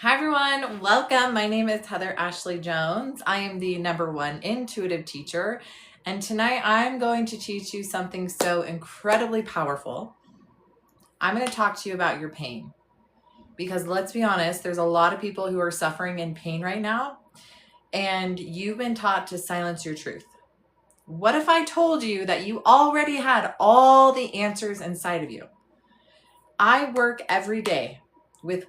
Hi everyone, welcome. My name is Heather Ashley Jones. I am the #1 intuitive teacher, and tonight I'm going to teach you something so incredibly powerful. I'm going to talk to you about your pain, because let's be honest, there's a lot of people who are suffering in pain right now, and you've been taught to silence your truth. What if I told you that you already had all the answers inside of you? I work every day with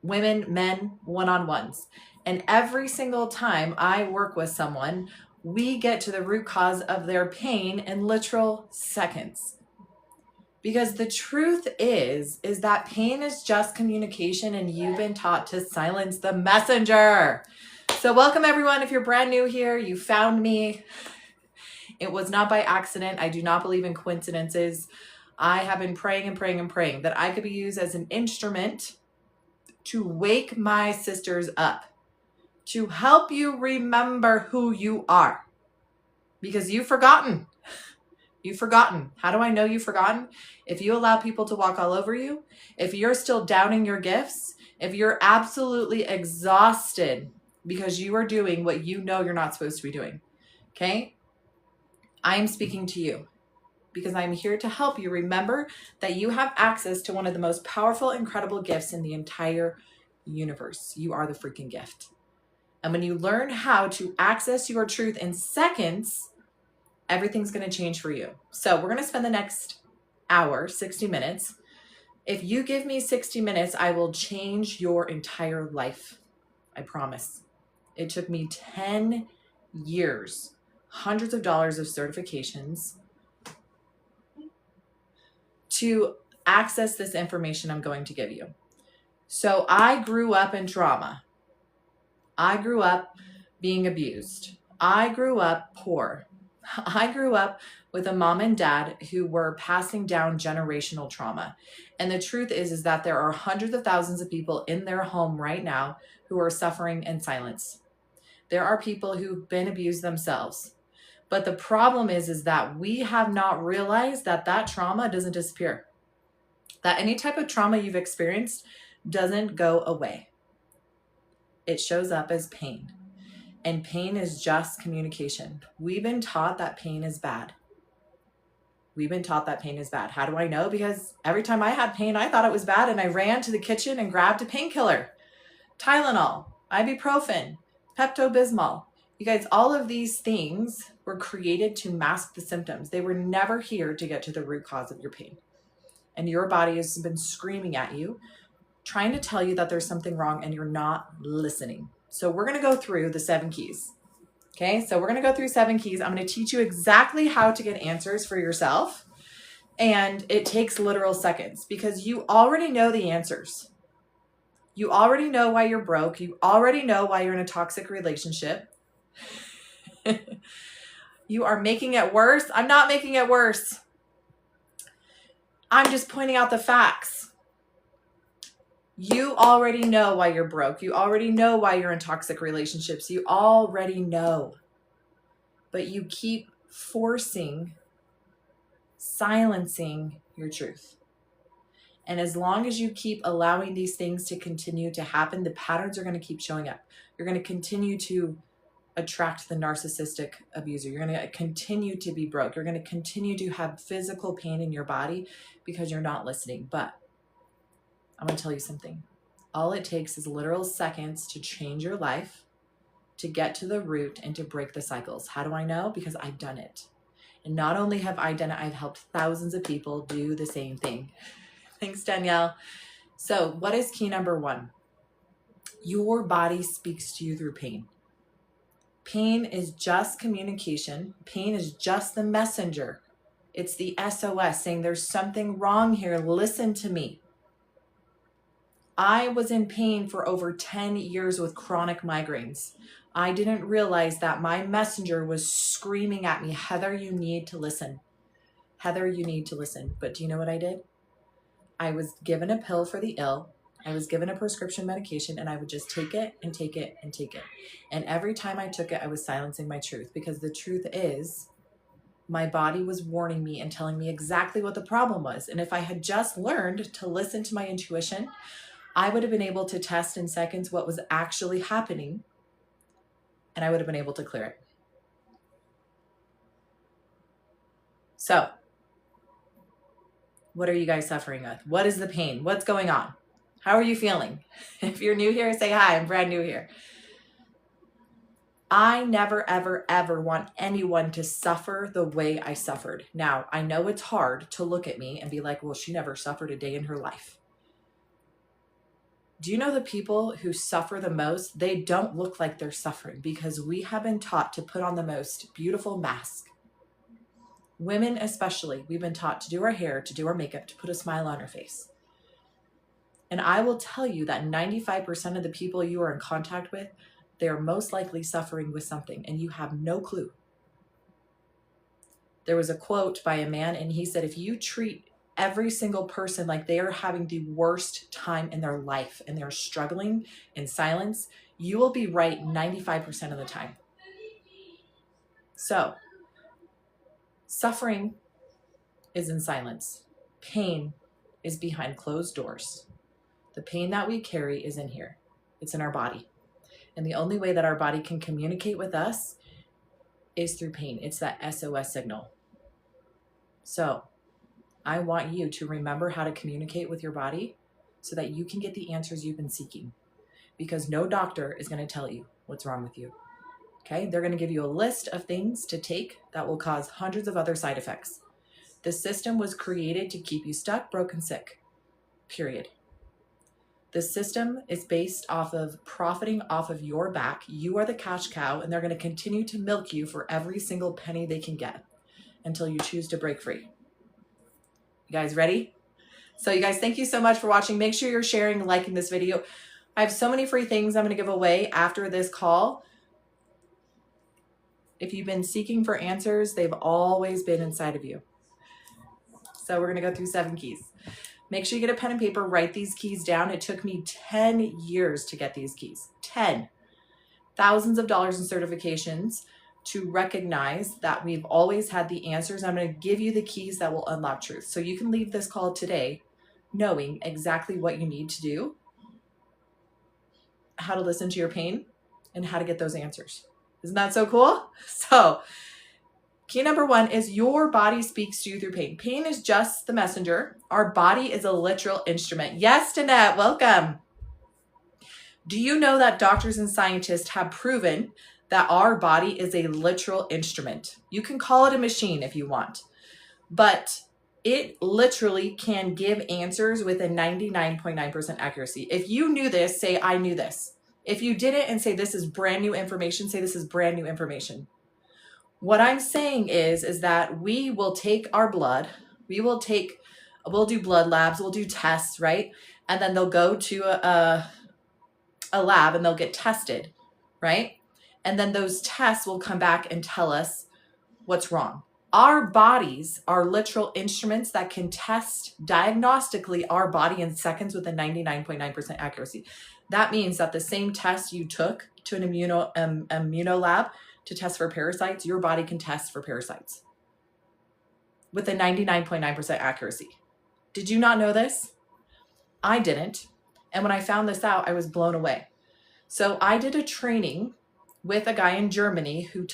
women, men, one-on-ones. And every single time I work with someone, we get to the root cause of their pain in literal seconds. Because the truth is that pain is just communication, and you've been taught to silence the messenger. So welcome everyone. If you're brand new here, you found me. It was not by accident. I do not believe in coincidences. I have been praying and praying and praying that I could be used as an instrument to wake my sisters up, to help you remember who you are, because you've forgotten. You've forgotten. How do I know you've forgotten? If you allow people to walk all over you, if you're still doubting your gifts, if you're absolutely exhausted because you are doing what you know you're not supposed to be doing, okay? I am speaking to you because I'm here to help you remember that you have access to one of the most powerful, incredible gifts in the entire universe. You are the freaking gift. And when you learn how to access your truth in seconds, everything's going to change for you. So we're going to spend the next hour, 60 minutes. If you give me 60 minutes, I will change your entire life. I promise. It took me 10 years, hundreds of dollars of certifications to access this information I'm going to give you. So I grew up in trauma. I grew up being abused. I grew up poor. I grew up with a mom and dad who were passing down generational trauma. And the truth is that there are hundreds of thousands of people in their home right now who are suffering in silence. There are people who've been abused themselves. But the problem is that we have not realized that that trauma doesn't disappear. That any type of trauma you've experienced doesn't go away. It shows up as pain. And pain is just communication. We've been taught that pain is bad. We've been taught that pain is bad. How do I know? Because every time I had pain, I thought it was bad, and I ran to the kitchen and grabbed a painkiller. Tylenol, ibuprofen, Pepto-Bismol. You guys, all of these things were created to mask the symptoms. They were never here to get to the root cause of your pain. And your body has been screaming at you, trying to tell you that there's something wrong, and you're not listening. So we're going to go through the 7 keys. Okay, so we're going to go through 7 keys. I'm going to teach you exactly how to get answers for yourself. And it takes literal seconds because you already know the answers. You already know why you're broke. You already know why you're in a toxic relationship. You are making it worse. I'm not making it worse. I'm just pointing out the facts. You already know why you're broke. You already know why you're in toxic relationships. You already know. But you keep silencing your truth. And as long as you keep allowing these things to continue to happen, the patterns are going to keep showing up. You're going to continue to attract the narcissistic abuser. You're going to continue to be broke. You're going to continue to have physical pain in your body because you're not listening. But I'm going to tell you something. All it takes is literal seconds to change your life, to get to the root, and to break the cycles. How do I know? Because I've done it. And not only have I done it, I've helped thousands of people do the same thing. Thanks, Danielle. So what is key number 1? Your body speaks to you through pain. Pain is just communication. Pain is just the messenger. It's the SOS saying there's something wrong here. Listen to me. I was in pain for over 10 years with chronic migraines. I didn't realize that my messenger was screaming at me, Heather, you need to listen. Heather, you need to listen. But do you know what I did? I was given a pill for the ill. I was given a prescription medication, and I would just take it and take it and take it. And every time I took it, I was silencing my truth, because the truth is my body was warning me and telling me exactly what the problem was. And if I had just learned to listen to my intuition, I would have been able to test in seconds what was actually happening, and I would have been able to clear it. So, what are you guys suffering with? What is the pain? What's going on? How are you feeling? If you're new here, say hi. I'm brand new here. I never, ever, ever want anyone to suffer the way I suffered. Now, I know it's hard to look at me and be like, well, she never suffered a day in her life. Do you know the people who suffer the most? They don't look like they're suffering because we have been taught to put on the most beautiful mask. Women especially, we've been taught to do our hair, to do our makeup, to put a smile on our face. And I will tell you that 95% of the people you are in contact with, they are most likely suffering with something, and you have no clue. There was a quote by a man, and he said, if you treat every single person like they are having the worst time in their life and they're struggling in silence, you will be right 95% of the time. So, suffering is in silence. Pain is behind closed doors. The pain that we carry is in here. It's in our body. And the only way that our body can communicate with us is through pain. It's that SOS signal. So I want you to remember how to communicate with your body so that you can get the answers you've been seeking. Because no doctor is going to tell you what's wrong with you. Okay? They're going to give you a list of things to take that will cause hundreds of other side effects. The system was created to keep you stuck, broken, sick. Period. The system is based off of profiting off of your back. You are the cash cow, and they're going to continue to milk you for every single penny they can get until you choose to break free. You guys ready? So you guys, thank you so much for watching. Make sure you're sharing and liking this video. I have so many free things I'm going to give away after this call. If you've been seeking for answers, they've always been inside of you. So we're going to go through 7 keys. Make sure you get a pen and paper, write these keys down. It took me 10 years to get these keys. 10. Thousands of dollars in certifications to recognize that we've always had the answers. I'm going to give you the keys that will unlock truth. So you can leave this call today knowing exactly what you need to do, how to listen to your pain, and how to get those answers. Isn't that so cool? So key number 1 is your body speaks to you through pain. Pain is just the messenger. Our body is a literal instrument. Yes, Danette, welcome. Do you know that doctors and scientists have proven that our body is a literal instrument? You can call it a machine if you want, but it literally can give answers with a 99.9% accuracy. If you knew this, say, I knew this. If you didn't and say, this is brand new information, say, this is brand new information. What I'm saying is that we will take our blood, we'll do blood labs, we'll do tests, right? And then they'll go to a lab and they'll get tested, right? And then those tests will come back and tell us what's wrong. Our bodies are literal instruments that can test diagnostically our body in seconds with a 99.9% accuracy. That means that the same test you took to an immuno lab to test for parasites, your body can test for parasites with a 99.9% accuracy. Did you not know this? I didn't. And when I found this out, I was blown away. So I did a training with a guy in Germany who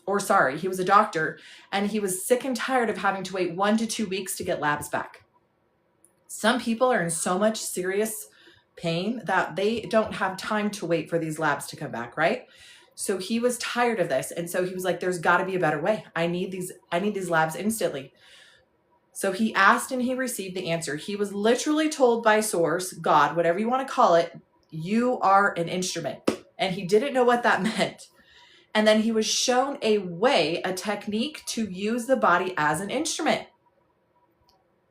he was a doctor, and he was sick and tired of having to wait 1 to 2 weeks to get labs back. Some people are in so much serious pain that they don't have time to wait for these labs to come back, right? So he was tired of this. And so he was like, there's got to be a better way. I need these labs instantly. So he asked and he received the answer. He was literally told by source, God, whatever you want to call it, you are an instrument. And he didn't know what that meant. And then he was shown a technique to use the body as an instrument.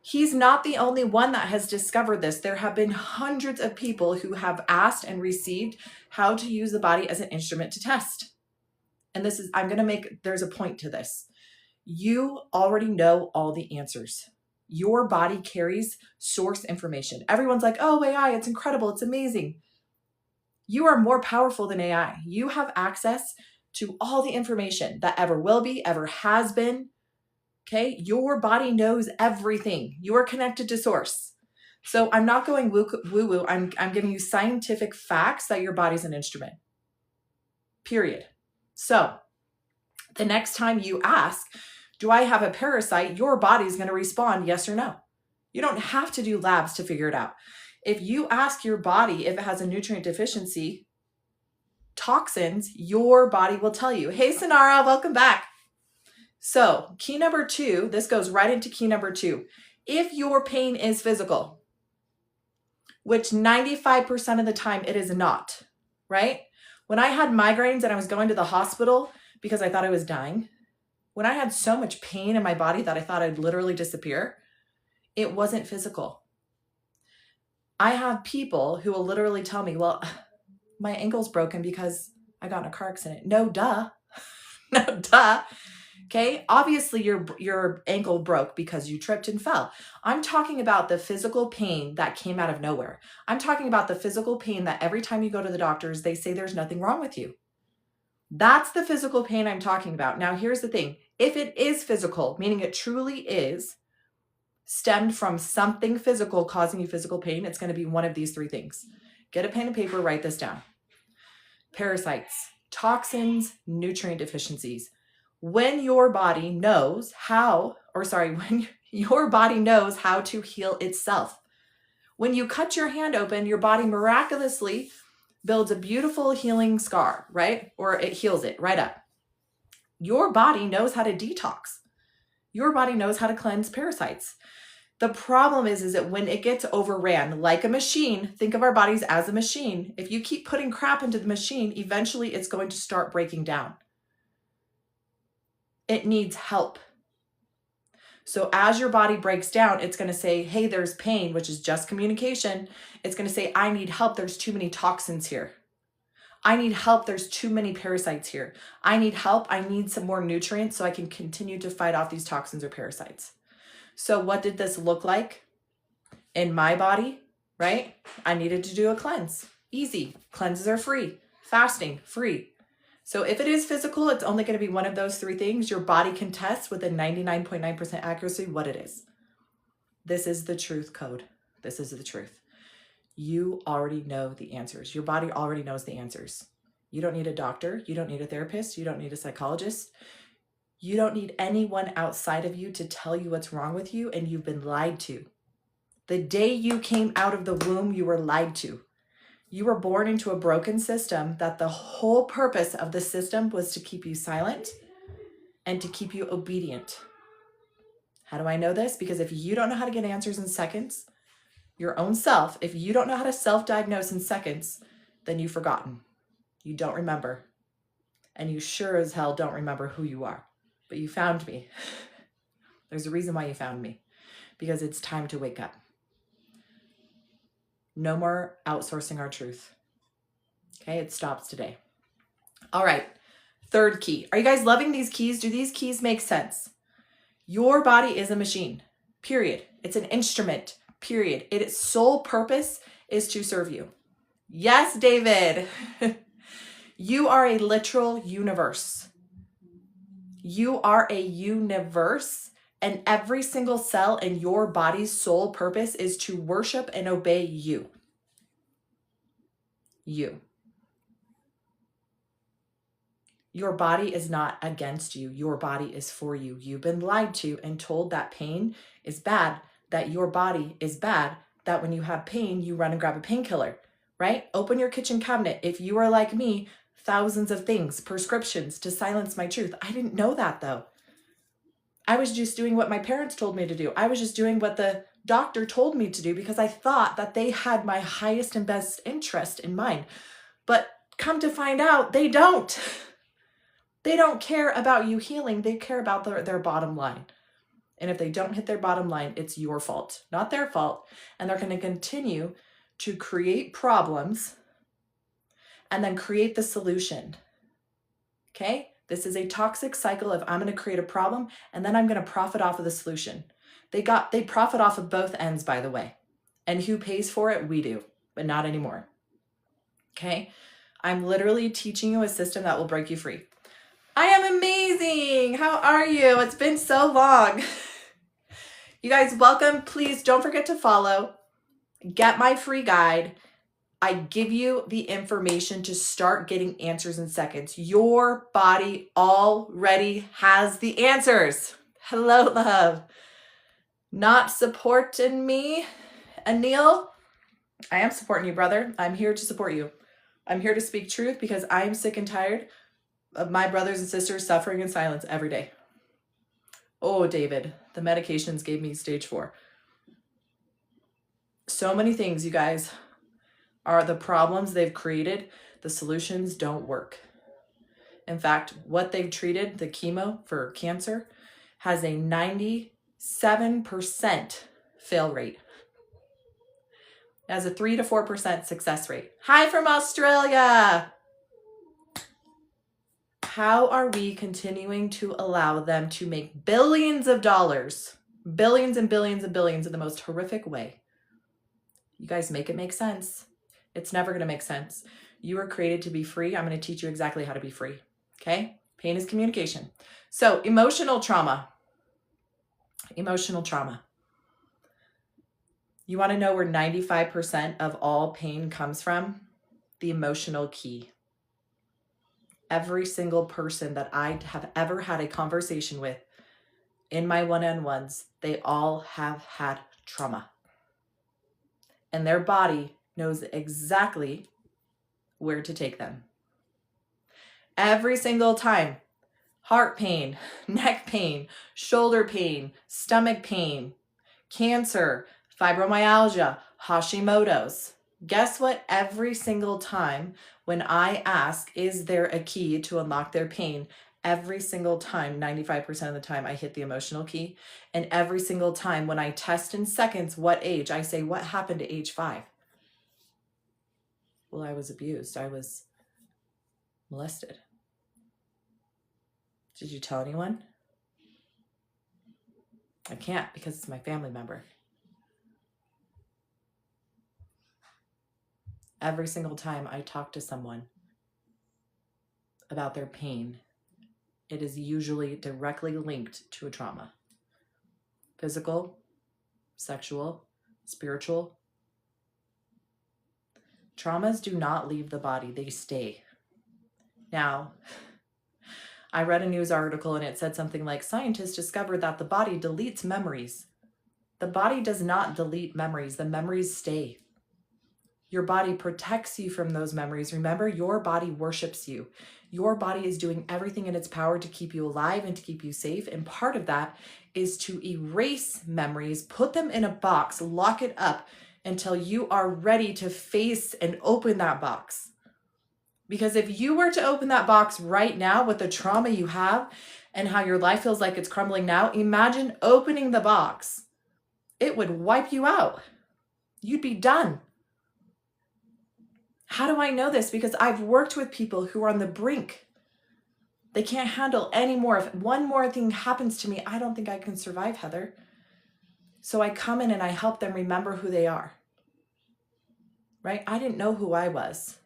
He's not the only one that has discovered this. There have been hundreds of people who have asked and received how to use the body as an instrument to test. And there's a point to this. You already know all the answers. Your body carries source information. Everyone's like, oh, AI, it's incredible. It's amazing. You are more powerful than AI. You have access to all the information that ever will be, ever has been. Okay, your body knows everything. You are connected to source. So I'm not going woo-woo. I'm giving you scientific facts that your body's an instrument. Period. So the next time you ask, do I have a parasite? Your body's going to respond yes or no. You don't have to do labs to figure it out. If you ask your body if it has a nutrient deficiency, toxins, your body will tell you. Hey, Sonara, welcome back. So key number 2, this goes right into key number 2. If your pain is physical, which 95% of the time it is not, right? When I had migraines and I was going to the hospital because I thought I was dying, when I had so much pain in my body that I thought I'd literally disappear, it wasn't physical. I have people who will literally tell me, well, my ankle's broken because I got in a car accident. No, duh. No, duh. Okay. Obviously your ankle broke because you tripped and fell. I'm talking about the physical pain that came out of nowhere. I'm talking about the physical pain that every time you go to the doctors, they say there's nothing wrong with you. That's the physical pain I'm talking about. Now, here's the thing. If it is physical, meaning it truly is stemmed from something physical causing you physical pain, it's going to be one of these 3 things. Get a pen and paper, write this down. Parasites, toxins, nutrient deficiencies. When your body knows when your body knows how to heal itself. When you cut your hand open, your body miraculously builds a beautiful healing scar, right? Or it heals it right up. Your body knows how to detox. Your body knows how to cleanse parasites. The problem is that when it gets overran, like a machine, think of our bodies as a machine. If you keep putting crap into the machine, eventually it's going to start breaking down. It needs help. So as your body breaks down, it's going to say, hey, there's pain, which is just communication. It's going to say, I need help. There's too many toxins here. I need help. There's too many parasites here. I need help. I need some more nutrients so I can continue to fight off these toxins or parasites. So what did this look like in my body, right? I needed to do a cleanse. Easy. Cleanses are free. Fasting, free. So if it is physical, it's only going to be one of those 3 things. Your body can test with a 99.9% accuracy what it is. This is the truth code. This is the truth. You already know the answers. Your body already knows the answers. You don't need a doctor. You don't need a therapist. You don't need a psychologist. You don't need anyone outside of you to tell you what's wrong with you, and you've been lied to. The day you came out of the womb, you were lied to. You were born into a broken system that the whole purpose of the system was to keep you silent and to keep you obedient. How do I know this? Because if you don't know how to get answers in seconds, your own self, if you don't know how to self-diagnose in seconds, then you've forgotten. You don't remember. And you sure as hell don't remember who you are. But you found me. There's a reason why you found me. Because it's time to wake up. No more outsourcing our truth. Okay, it stops today. All right, 3rd key. Are you guys loving these keys? Do these keys make sense? Your body is a machine, period. It's an instrument, period. Its sole purpose is to serve you. Yes, David. You are a literal universe. You are a universe, and every single cell in your body's sole purpose is to worship and obey you. You. Your body is not against you. Your body is for you. You've been lied to and told that pain is bad, that your body is bad, that when you have pain, you run and grab a painkiller, right? Open your kitchen cabinet. If you are like me, thousands of things, prescriptions to silence my truth. I didn't know that though. I was just doing what my parents told me to do. I was just doing what the doctor told me to do because I thought that they had my highest and best interest in mind. But come to find out, they don't. They don't care about you healing. They care about their bottom line. And if they don't hit their bottom line, it's your fault, not their fault. And they're going to continue to create problems and then create the solution. Okay? This is a toxic cycle of I'm going to create a problem and then I'm going to profit off of the solution. They profit off of both ends, by the way. And who pays for it? We do, but not anymore. Okay? I'm literally teaching you a system that will break you free. I am amazing. How are you? It's been so long. You guys, welcome. Please don't forget to follow. Get my free guide. I give you the information to start getting answers in seconds. Your body already has the answers. Hello, love. Not supporting me, Anil? I am supporting you, brother. I'm here to support you. I'm here to speak truth because I am sick and tired of my brothers and sisters suffering in silence every day. Oh, David, the medications gave me stage 4. So many things, you guys, are the problems they've created. The solutions don't work. In fact, what they've treated, the chemo for cancer, has a 97% fail rate. It has a 3 to 4% success rate. Hi from Australia. How are we continuing to allow them to make billions of dollars, billions and billions and billions in the most horrific way? You guys make it make sense. It's never going to make sense. You were created to be free. I'm going to teach you exactly how to be free. Okay? Pain is communication. So emotional trauma. Emotional trauma. You want to know where 95% of all pain comes from? The emotional key. Every single person that I have ever had a conversation with in my one-on-ones, they all have had trauma. And their body knows exactly where to take them. Every single time. Heart pain, neck pain, shoulder pain, stomach pain, cancer, fibromyalgia, Hashimoto's. Guess what? Every single time when I ask, is there a key to unlock their pain? Every single time, 95% of the time, I hit the emotional key. And every single time when I test in seconds what age, I say, what happened to age 5? Well, I was abused. I was molested. Did you tell anyone? I can't because it's my family member. Every single time I talk to someone about their pain, it is usually directly linked to a trauma. Physical, sexual, spiritual. Traumas do not leave the body, they stay. Now, I read a news article and it said something like, scientists discovered that the body deletes memories. The body does not delete memories, the memories stay. Your body protects you from those memories. Remember, your body worships you. Your body is doing everything in its power to keep you alive and to keep you safe. And part of that is to erase memories, put them in a box, lock it up until you are ready to face and open that box. Because if you were to open that box right now with the trauma you have and how your life feels like it's crumbling now, imagine opening the box. It would wipe you out. You'd be done. How do I know this? Because I've worked with people who are on the brink. They can't handle any more. If one more thing happens to me, I don't think I can survive, Heather. So I come in and I help them remember who they are. Right? I didn't know who I was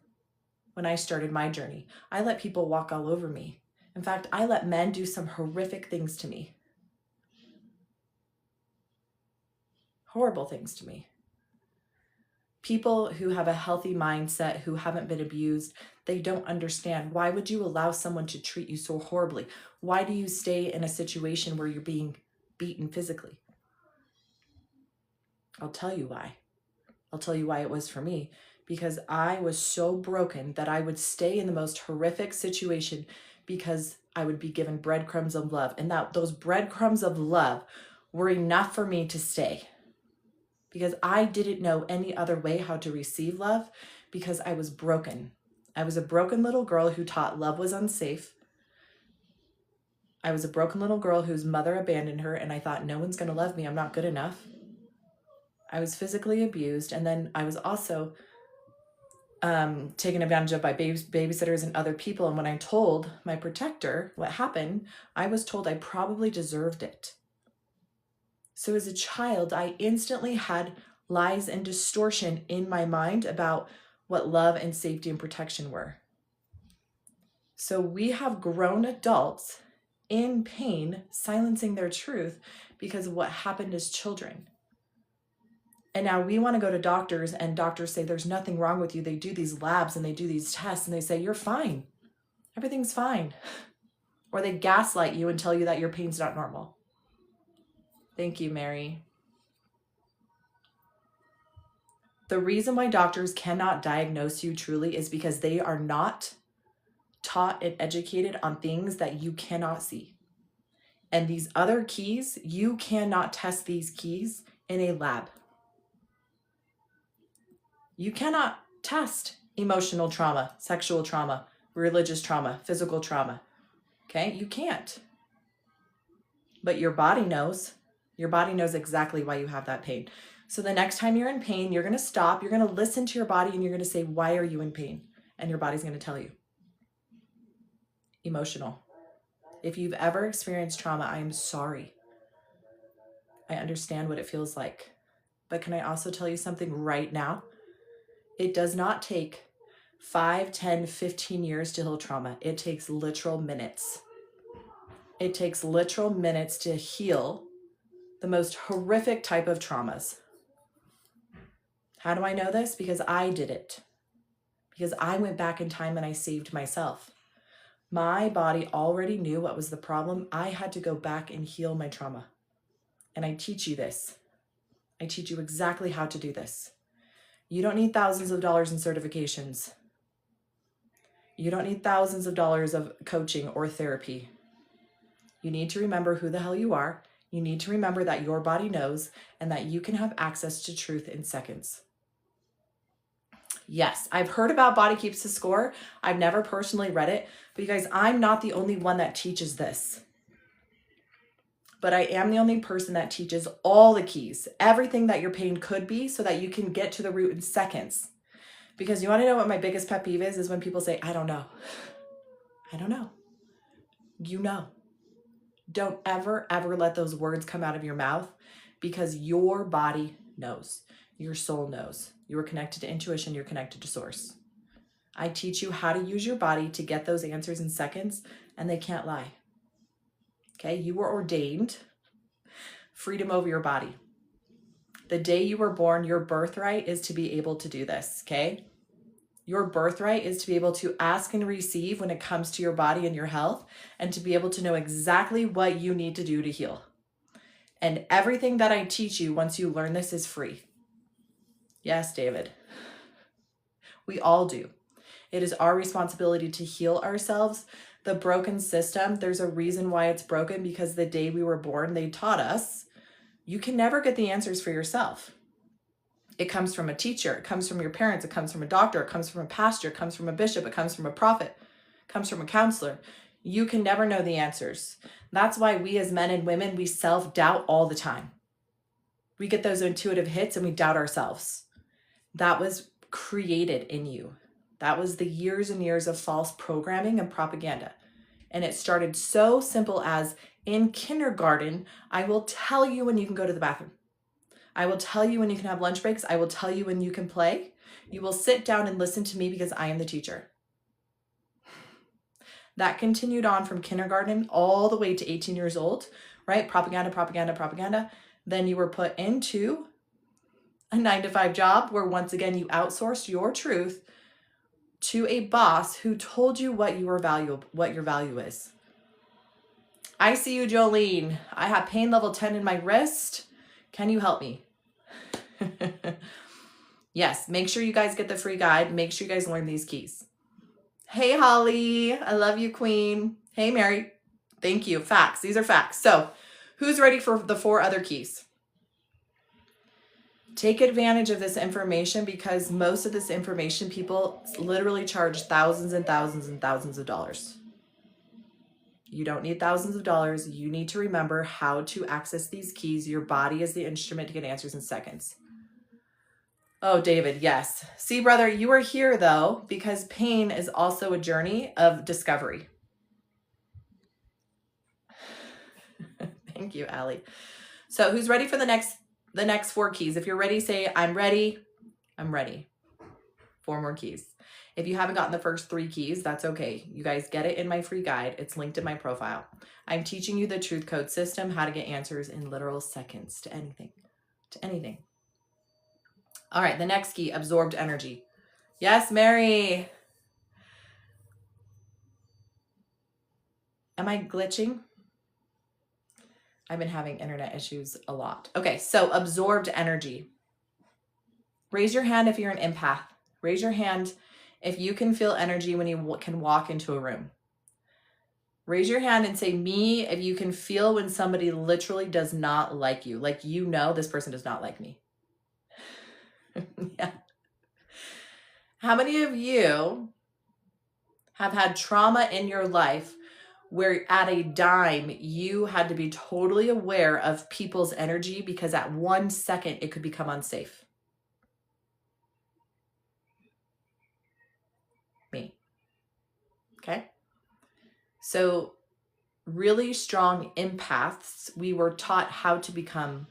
when I started my journey. I let people walk all over me. In fact, I let men do some horrific things to me. Horrible things to me. People who have a healthy mindset, who haven't been abused, they don't understand. Why would you allow someone to treat you so horribly? Why do you stay in a situation where you're being beaten physically? I'll tell you why. I'll tell you why it was for me. Because I was so broken that I would stay in the most horrific situation because I would be given breadcrumbs of love. And that those breadcrumbs of love were enough for me to stay. Because I didn't know any other way how to receive love because I was broken. I was a broken little girl who taught love was unsafe. I was a broken little girl whose mother abandoned her and I thought no one's going to love me. I'm not good enough. I was physically abused. And then I was also taken advantage of by babysitters and other people. And when I told my protector what happened, I was told I probably deserved it. So as a child, I instantly had lies and distortion in my mind about what love and safety and protection were. So we have grown adults in pain, silencing their truth because of what happened as children. And now we want to go to doctors, and doctors say there's nothing wrong with you. They do these labs and they do these tests and they say, you're fine. Everything's fine. Or they gaslight you and tell you that your pain's not normal. Thank you, Mary. The reason why doctors cannot diagnose you truly is because they are not taught and educated on things that you cannot see. And these other keys, you cannot test these keys in a lab. You cannot test emotional trauma, sexual trauma, religious trauma, physical trauma. Okay, you can't. But your body knows. Your body knows exactly why you have that pain. So the next time you're in pain, you're going to stop, you're going to listen to your body, and you're going to say, why are you in pain? And your body's going to tell you. Emotional. If you've ever experienced trauma, I am sorry. I understand what it feels like. But can I also tell you something right now? It does not take 5, 10, 15 years to heal trauma. It takes literal minutes. It takes literal minutes to heal the most horrific type of traumas. How do I know this? Because I did it. Because I went back in time and I saved myself. My body already knew what was the problem. I had to go back and heal my trauma. And I teach you this. I teach you exactly how to do this. You don't need thousands of dollars in certifications. You don't need thousands of dollars of coaching or therapy. You need to remember who the hell you are. You need to remember that your body knows and that you can have access to truth in seconds. Yes, I've heard about Body Keeps the Score. I've never personally read it, but you guys, I'm not the only one that teaches this. But I am the only person that teaches all the keys, everything that your pain could be, so that you can get to the root in seconds. Because you want to know what my biggest pet peeve is when people say, I don't know. I don't know. You know. Don't ever, ever let those words come out of your mouth, because your body knows. Your soul knows. You are connected to intuition. You're connected to source. I teach you how to use your body to get those answers in seconds, and they can't lie. Okay, you were ordained freedom over your body. The day you were born, your birthright is to be able to do this, okay? Your birthright is to be able to ask and receive when it comes to your body and your health, and to be able to know exactly what you need to do to heal. And everything that I teach you, once you learn this, is free. Yes, David. We all do. It is our responsibility to heal ourselves. The broken system, there's a reason why it's broken, because the day we were born, they taught us you can never get the answers for yourself. It comes from a teacher, it comes from your parents, it comes from a doctor, it comes from a pastor, it comes from a bishop, it comes from a prophet, it comes from a counselor. You can never know the answers. That's why we as men and women, we self-doubt all the time. We get those intuitive hits and we doubt ourselves. That was created in you. That was the years and years of false programming and propaganda. And it started so simple as, in kindergarten, I will tell you when you can go to the bathroom. I will tell you when you can have lunch breaks. I will tell you when you can play. You will sit down and listen to me because I am the teacher. That continued on from kindergarten all the way to 18 years old, right? Propaganda, propaganda, propaganda. Then you were put into a 9-to-5 job where, once again, you outsourced your truth to a boss who told you what your value is. I see you, Jolene. I have pain level 10 in my wrist. Can you help me? Yes, make sure you guys get the free guide. Make sure you guys learn these keys. Hey, Holly. I love you, Queen. Hey, Mary. Thank you. Facts. These are facts. So who's ready for the 4 other keys? Take advantage of this information, because most of this information, people literally charge thousands and thousands and thousands of dollars. You don't need thousands of dollars. You need to remember how to access these keys. Your body is the instrument to get answers in seconds. Oh, David, yes. See, brother, you are here, though, because pain is also a journey of discovery. Thank you, Allie. So who's ready for the next 4 keys? If you're ready, say, I'm ready. I'm ready. 4 more keys. If you haven't gotten the first 3 keys, that's okay. You guys get it in my free guide. It's linked in my profile. I'm teaching you the truth code system, how to get answers in literal seconds to anything. To anything. All right, the next key, absorbed energy. Yes, Mary. Am I glitching? I've been having internet issues a lot. Okay, so absorbed energy. Raise your hand if you're an empath. Raise your hand if you can feel energy when you can walk into a room. Raise your hand and say me if you can feel when somebody literally does not like you. Like, you know, this person does not like me. Yeah. How many of you have had trauma in your life where at a dime you had to be totally aware of people's energy because at 1 second it could become unsafe? Me. Okay. So really strong empaths, we were taught how to become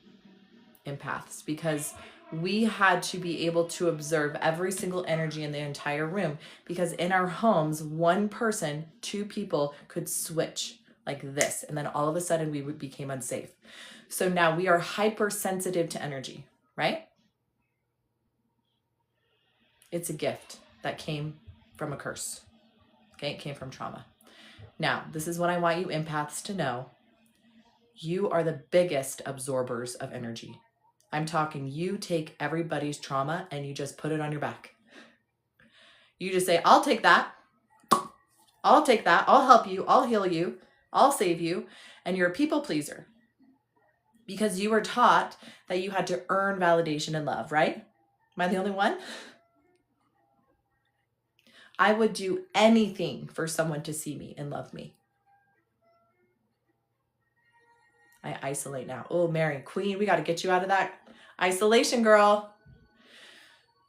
empaths because we had to be able to observe every single energy in the entire room, because in our homes, one person, two people could switch like this, and then all of a sudden we became unsafe. So now we are hypersensitive to energy, right? It's a gift that came from a curse. Okay, it came from trauma. Now, this is what I want you empaths to know. You are the biggest absorbers of energy. I'm talking, you take everybody's trauma and you just put it on your back. You just say, I'll take that. I'll take that. I'll help you. I'll heal you. I'll save you. And you're a people pleaser because you were taught that you had to earn validation and love, right? Am I the only one? I would do anything for someone to see me and love me. I isolate now. Oh, Mary, Queen, we got to get you out of that isolation, girl.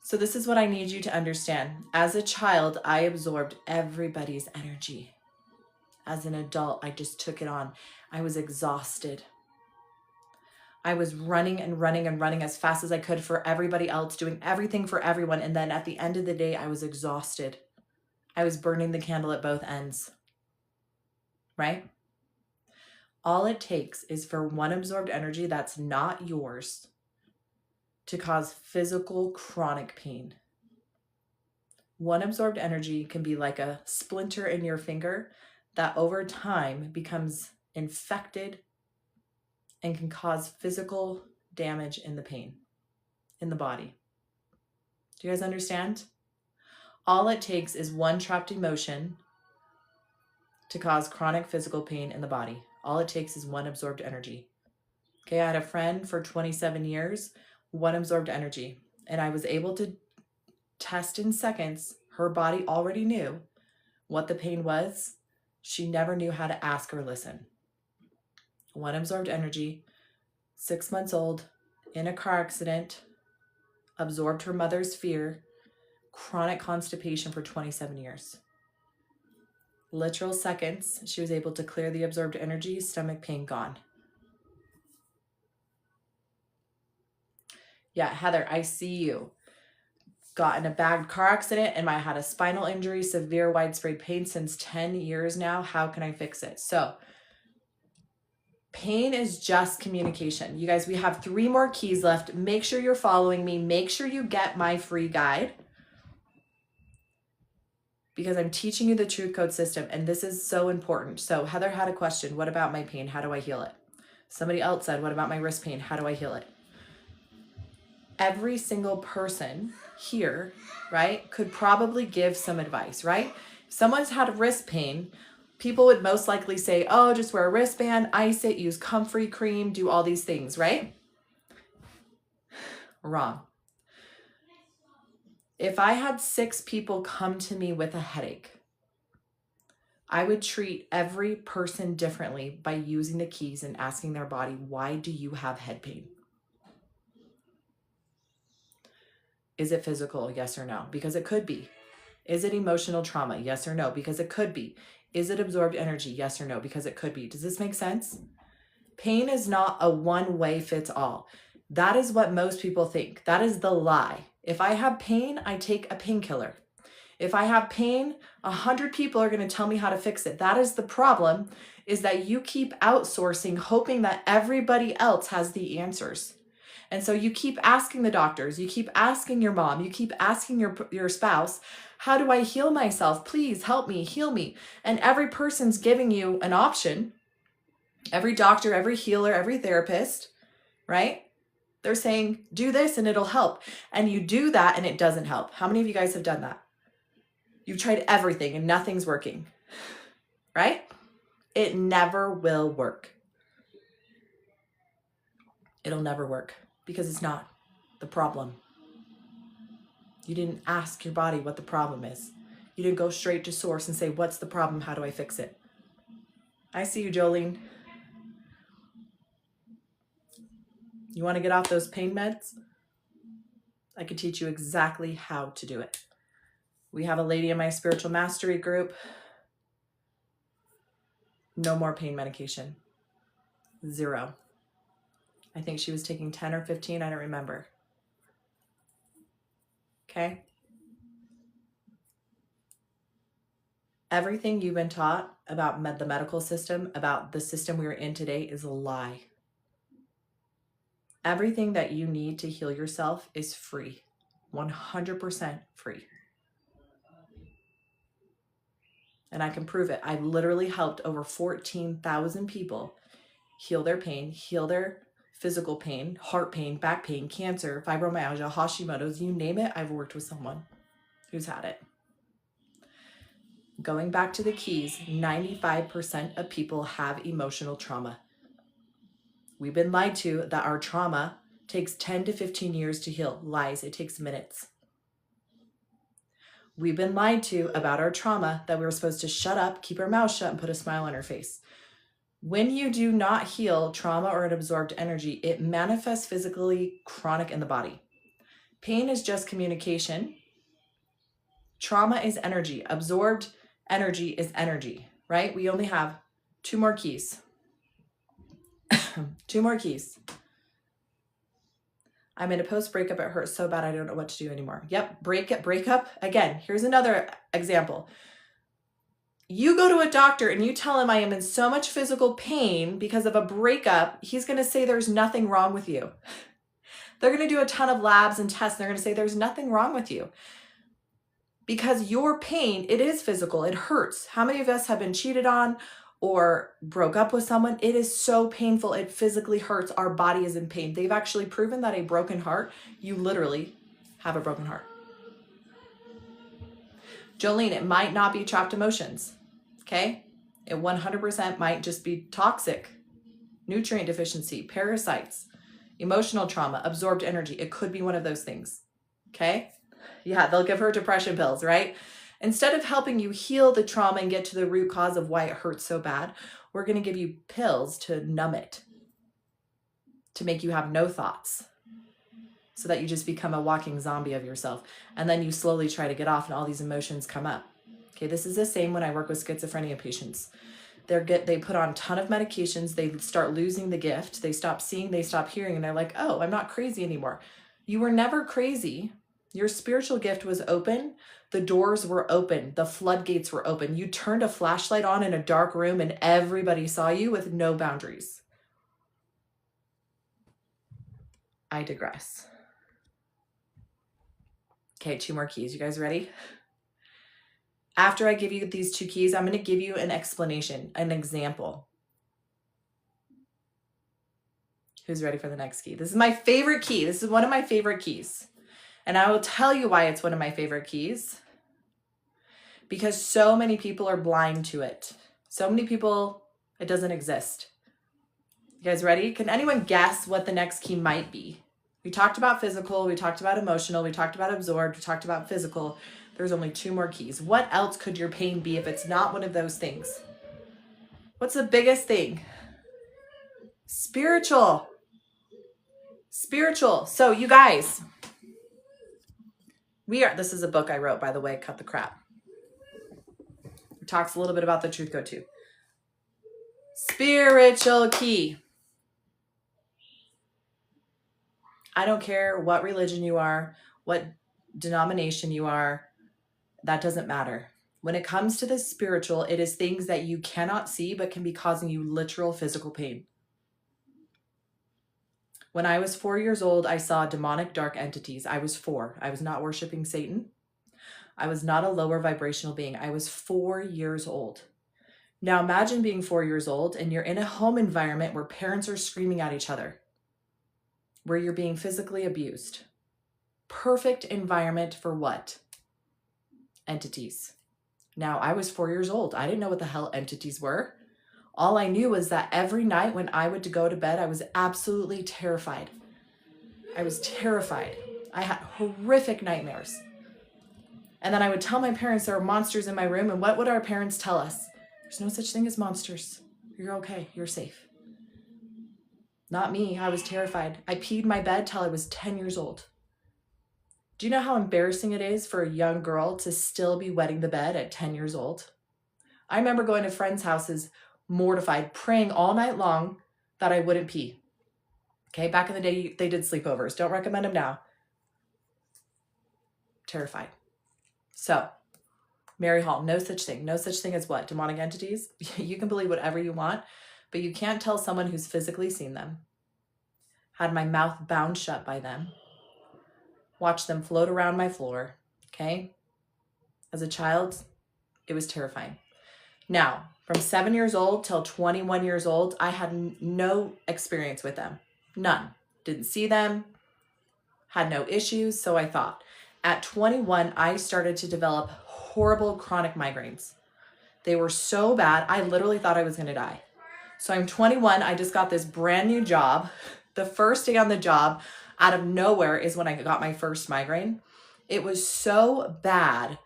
So this is what I need you to understand. As a child, I absorbed everybody's energy. As an adult, I just took it on. I was exhausted. I was running and running and running as fast as I could for everybody else, doing everything for everyone. And then at the end of the day, I was exhausted. I was burning the candle at both ends, right? All it takes is for one absorbed energy that's not yours to cause physical chronic pain. One absorbed energy can be like a splinter in your finger that over time becomes infected and can cause physical damage in the pain, in the body. Do you guys understand? All it takes is one trapped emotion to cause chronic physical pain in the body. All it takes is one absorbed energy. Okay, I had a friend for 27 years, one absorbed energy, and I was able to test in seconds. Her body already knew what the pain was. She never knew how to ask or listen. One absorbed energy, 6 months old, in a car accident, absorbed her mother's fear, chronic constipation for 27 years. Literal seconds, she was able to clear the absorbed energy, stomach pain gone. Yeah, Heather, I see you. Got in a bad car accident and I had a spinal injury, severe widespread pain since 10 years now. How can I fix it? So pain is just communication. You guys, we have 3 more keys left. Make sure you're following me. Make sure you get my free guide because I'm teaching you the truth code system and this is so important. So Heather had a question. What about my pain? How do I heal it? Somebody else said, what about my wrist pain? How do I heal it? Every single person here, right, could probably give some advice, right? If someone's had wrist pain, people would most likely say, oh, just wear a wristband, ice it, use comfrey cream, do all these things, right? Wrong. If I had 6 people come to me with a headache, I would treat every person differently by using the keys and asking their body, why do you have head pain? Is it physical? Yes or no? Because it could be. Is it emotional trauma? Yes or no? Because it could be. Is it absorbed energy? Yes or no? Because it could be. Does this make sense? Pain is not a one-way fits all. That is what most people think. That is the lie. If I have pain, I take a painkiller. If I have pain, 100 people are going to tell me how to fix it. That is the problem, is that you keep outsourcing, hoping that everybody else has the answers. And so you keep asking the doctors, you keep asking your mom, you keep asking your spouse, how do I heal myself? Please help me, heal me. And every person's giving you an option. Every doctor, every healer, every therapist, right? They're saying, do this and it'll help. And you do that and it doesn't help. How many of you guys have done that? You've tried everything and nothing's working, right? It never will work. It'll never work because it's not the problem. You didn't ask your body what the problem is. You didn't go straight to source and say, what's the problem? How do I fix it? I see you, Jolene. You want to get off those pain meds? I could teach you exactly how to do it. We have a lady in my spiritual mastery group. No more pain medication. 0. I think she was taking 10 or 15. I don't remember. Okay? Everything you've been taught about the medical system, about the system we're in today, is a lie. Everything that you need to heal yourself is free. 100% free. And I can prove it. I've literally helped over 14,000 people heal their pain, heal their physical pain, heart pain, back pain, cancer, fibromyalgia, Hashimoto's, you name it, I've worked with someone who's had it. Going back to the keys, 95% of people have emotional trauma. We've been lied to that our trauma takes 10 to 15 years to heal. Lies, it takes minutes. We've been lied to about our trauma that we were supposed to shut up, keep our mouth shut, and put a smile on our face. When you do not heal trauma or an absorbed energy, it manifests physically chronic in the body. Pain is just communication. Trauma is energy. Absorbed energy is energy, right? We only have 2 more keys. 2 more keys. I'm in a post-breakup. It hurts so bad I don't know what to do anymore. Yep, breakup. Again, here's another example. You go to a doctor and you tell him I am in so much physical pain because of a breakup, he's going to say there's nothing wrong with you. They're going to do a ton of labs and tests and they're going to say there's nothing wrong with you. Because your pain, it is physical, it hurts. How many of us have been cheated on or broke up with someone? It is so painful, it physically hurts. Our body is in pain. They've actually proven that a broken heart, you literally have a broken heart. Jolene, it might not be trapped emotions, okay? It 100% might just be toxic, nutrient deficiency, parasites, emotional trauma, absorbed energy. It could be one of those things, okay? Yeah, they'll give her depression pills, right? Instead of helping you heal the trauma and get to the root cause of why it hurts so bad, we're going to give you pills to numb it, to make you have no thoughts, so that you just become a walking zombie of yourself. And then you slowly try to get off and all these emotions come up. Okay, this is the same when I work with schizophrenia patients. They put on a ton of medications, they start losing the gift, they stop seeing, they stop hearing, and they're like, oh, I'm not crazy anymore. You were never crazy. Your spiritual gift was open. The doors were open. The floodgates were open. You turned a flashlight on in a dark room and everybody saw you with no boundaries. I digress. Okay, 2 more keys. You guys ready? After I give you these 2 keys, I'm going to give you an explanation, an example. Who's ready for the next key? This is my favorite key. This is one of my favorite keys. And I will tell you why it's one of my favorite keys. Because so many people are blind to it. So many people, it doesn't exist. You guys ready? Can anyone guess what the next key might be? We talked about physical, we talked about emotional, we talked about absorbed, we talked about physical. There's only 2 more keys. What else could your pain be if it's not one of those things? What's the biggest thing? Spiritual. Spiritual. So you guys, this is a book I wrote, by the way, Cut the Crap. It talks a little bit about the Truth Code too. Spiritual key. I don't care what religion you are, what denomination you are, that doesn't matter. When it comes to the spiritual, it is things that you cannot see but can be causing you literal physical pain. When I was 4 years old, I saw demonic dark entities. I was 4. I was not worshiping Satan. I was not a lower vibrational being. I was 4 years old. Now imagine being 4 years old and you're in a home environment where parents are screaming at each other, where you're being physically abused. Perfect environment for what? Entities. Now, I was 4 years old. I didn't know what the hell entities were. All I knew was that every night when I would go to bed, I was absolutely terrified. I was terrified. I had horrific nightmares. And then I would tell my parents there were monsters in my room, and what would our parents tell us? There's no such thing as monsters. You're okay. You're safe. Not me. I was terrified. I peed my bed till I was 10 years old. Do you know how embarrassing it is for a young girl to still be wetting the bed at 10 years old? I remember going to friends' houses mortified, praying all night long that I wouldn't pee. Okay, back in the day, they did sleepovers. Don't recommend them now. Terrified. So, Mary Hall, no such thing. No such thing as what? Demonic entities? You can believe whatever you want, but you can't tell someone who's physically seen them. Had my mouth bound shut by them. Watched them float around my floor. Okay? As a child, it was terrifying. Now, from 7 years old till 21 years old, I had no experience with them. None. Didn't see them. Had no issues, so I thought. At 21, I started to develop horrible chronic migraines. They were so bad, I literally thought I was going to die. So I'm 21, I just got this brand new job. The first day on the job, out of nowhere, is when I got my first migraine. It was so bad.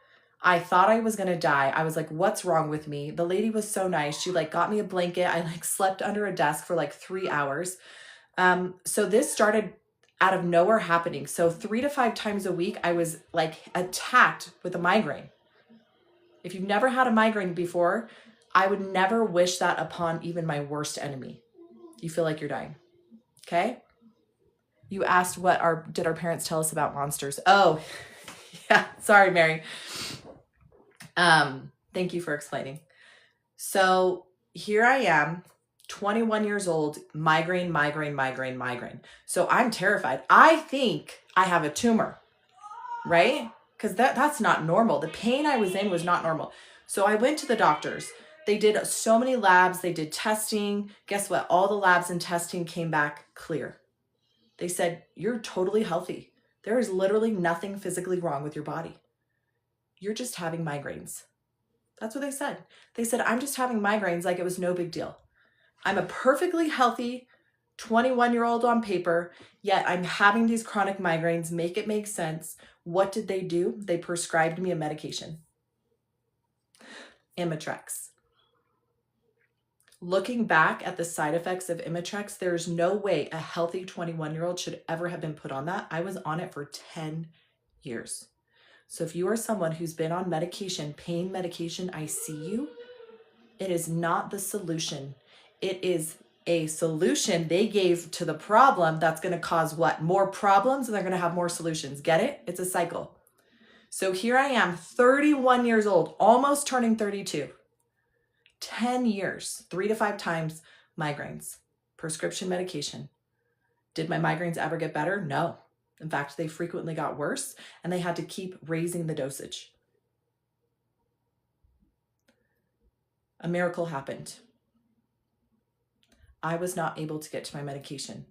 I thought I was going to die. I was like, what's wrong with me? The lady was so nice. She got me a blanket. I slept under a desk for 3 hours. So this started out of nowhere happening. So 3 to 5 times a week, I was attacked with a migraine. If you've never had a migraine before, I would never wish that upon even my worst enemy. You feel like you're dying. Okay? You asked did our parents tell us about monsters? Oh, yeah. Sorry, Mary. Thank you for explaining. So here I am, 21 years old, migraine. So I'm terrified. I think I have a tumor, right? Because that's not normal. The pain I was in was not normal. So I went to the doctors. They did so many labs. They did testing. Guess what? All the labs and testing came back clear. They said, you're totally healthy. There is literally nothing physically wrong with your body. You're just having migraines. That's what they said. They said, I'm just having migraines like it was no big deal. I'm a perfectly healthy 21-year-old on paper, yet I'm having these chronic migraines. Make it make sense. What did they do? They prescribed me a medication. Imitrex. Looking back at the side effects of Imitrex, there's no way a healthy 21-year-old should ever have been put on that. I was on it for 10 years. So if you are someone who's been on medication, pain medication, I see you. It is not the solution. It is a solution they gave to the problem that's going to cause what? More problems, and they're going to have more solutions. Get it? It's a cycle. So here I am, 31 years old, almost turning 32. 10 years, 3 to 5 times migraines, prescription medication. Did my migraines ever get better? No. In fact, they frequently got worse, and they had to keep raising the dosage. A miracle happened. I was not able to get to my medication.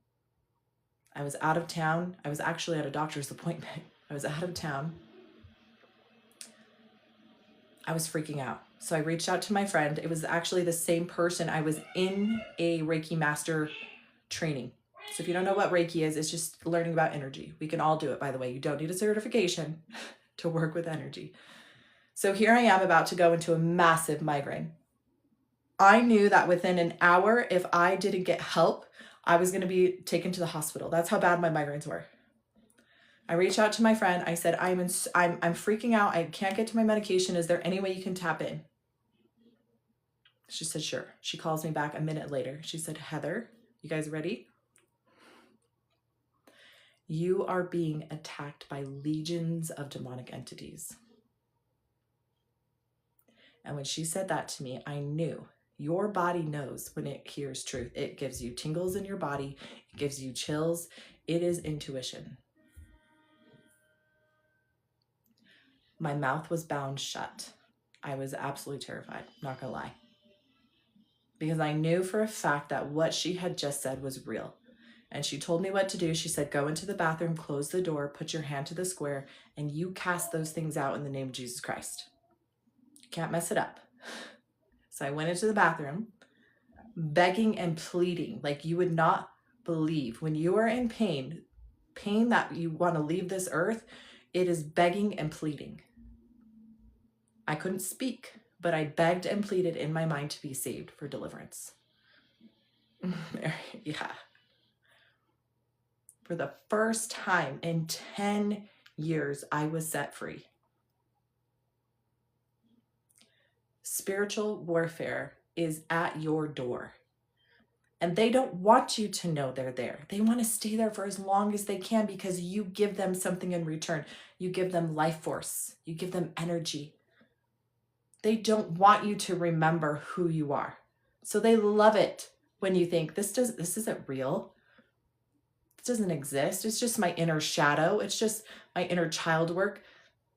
I was out of town. I was actually at a doctor's appointment. I was out of town. I was freaking out. So I reached out to my friend. It was actually the same person. I was in a Reiki master training. So if you don't know what Reiki is, it's just learning about energy. We can all do it, by the way. You don't need a certification to work with energy. So here I am about to go into a massive migraine. I knew that within an hour, if I didn't get help, I was going to be taken to the hospital. That's how bad my migraines were. I reached out to my friend. I said, I'm freaking out. I can't get to my medication. Is there any way you can tap in? She said, sure. She calls me back a minute later. She said, Heather, you guys ready? You are being attacked by legions of demonic entities. And when she said that to me, I knew, Your body knows when it hears truth. It gives you tingles in your body. It gives you chills. It is intuition. My mouth was bound shut. I was absolutely terrified, not gonna lie. Because I knew for a fact that what she had just said was real. And she told me what to do. She said, go into the bathroom, close the door, put your hand to the square, and you cast those things out in the name of Jesus Christ. You can't mess it up. So I went into the bathroom, begging and pleading like you would not believe. When you are in pain that you want to leave this earth, it is begging and pleading. I couldn't speak, but I begged and pleaded in my mind to be saved for deliverance. Yeah. For the first time in 10 years, I was set free. Spiritual warfare is at your door. And they don't want you to know they're there. They want to stay there for as long as they can because you give them something in return. You give them life force. You give them energy. They don't want you to remember who you are. So they love it when you think this isn't real. This doesn't exist. It's just my inner shadow. It's just my inner child work.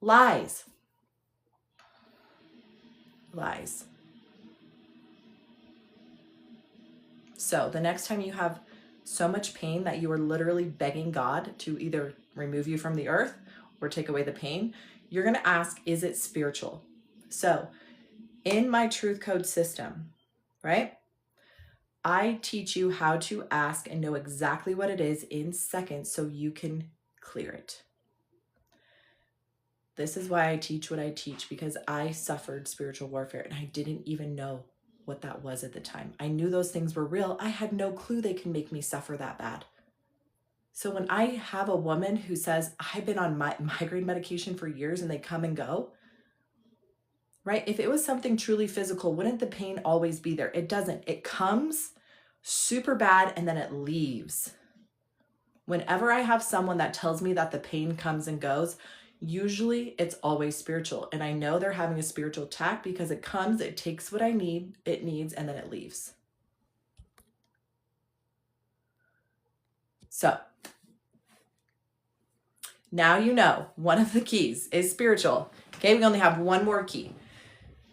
Lies. Lies. So the next time you have so much pain that you are literally begging God to either remove you from the earth or take away the pain, you're going to ask, is it spiritual? So in my truth code system, right? I teach you how to ask and know exactly what it is in seconds so you can clear it. This is why I teach what I teach, because I suffered spiritual warfare and I didn't even know what that was at the time. I knew those things were real. I had no clue they can make me suffer that bad. So when I have a woman who says, I've been on migraine medication for years and they come and go, right? If it was something truly physical, wouldn't the pain always be there? It doesn't. It comes super bad and then it leaves. Whenever I have someone that tells me that the pain comes and goes, usually it's always spiritual. And I know they're having a spiritual attack because it comes, it takes what it needs, and then it leaves. So now you know one of the keys is spiritual. Okay, we only have one more key.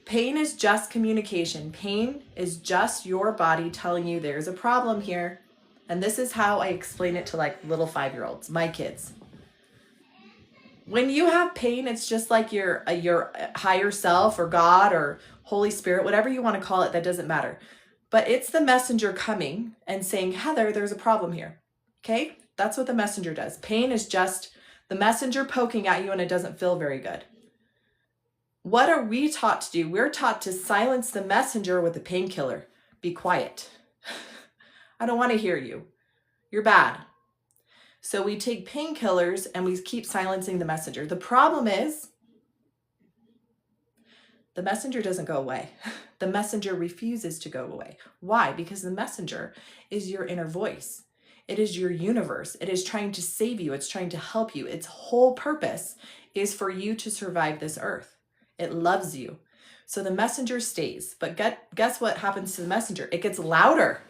Pain is just communication. Pain is just your body telling you there's a problem here. And this is how I explain it to like little 5-year-olds, my kids. When you have pain, it's just like your higher self or God or Holy Spirit, whatever you want to call it, that doesn't matter. But it's the messenger coming and saying, Heather, there's a problem here. Okay? That's what the messenger does. Pain is just the messenger poking at you and it doesn't feel very good. What are we taught to do? We're taught to silence the messenger with a painkiller. Be quiet. I don't want to hear you. You're bad. So we take painkillers and we keep silencing the messenger. The problem is the messenger doesn't go away. The messenger refuses to go away. Why? Because the messenger is your inner voice. It is your universe. It is trying to save you. It's trying to help you. Its whole purpose is for you to survive this earth. It loves you. So the messenger stays. But guess what happens to the messenger? It gets louder.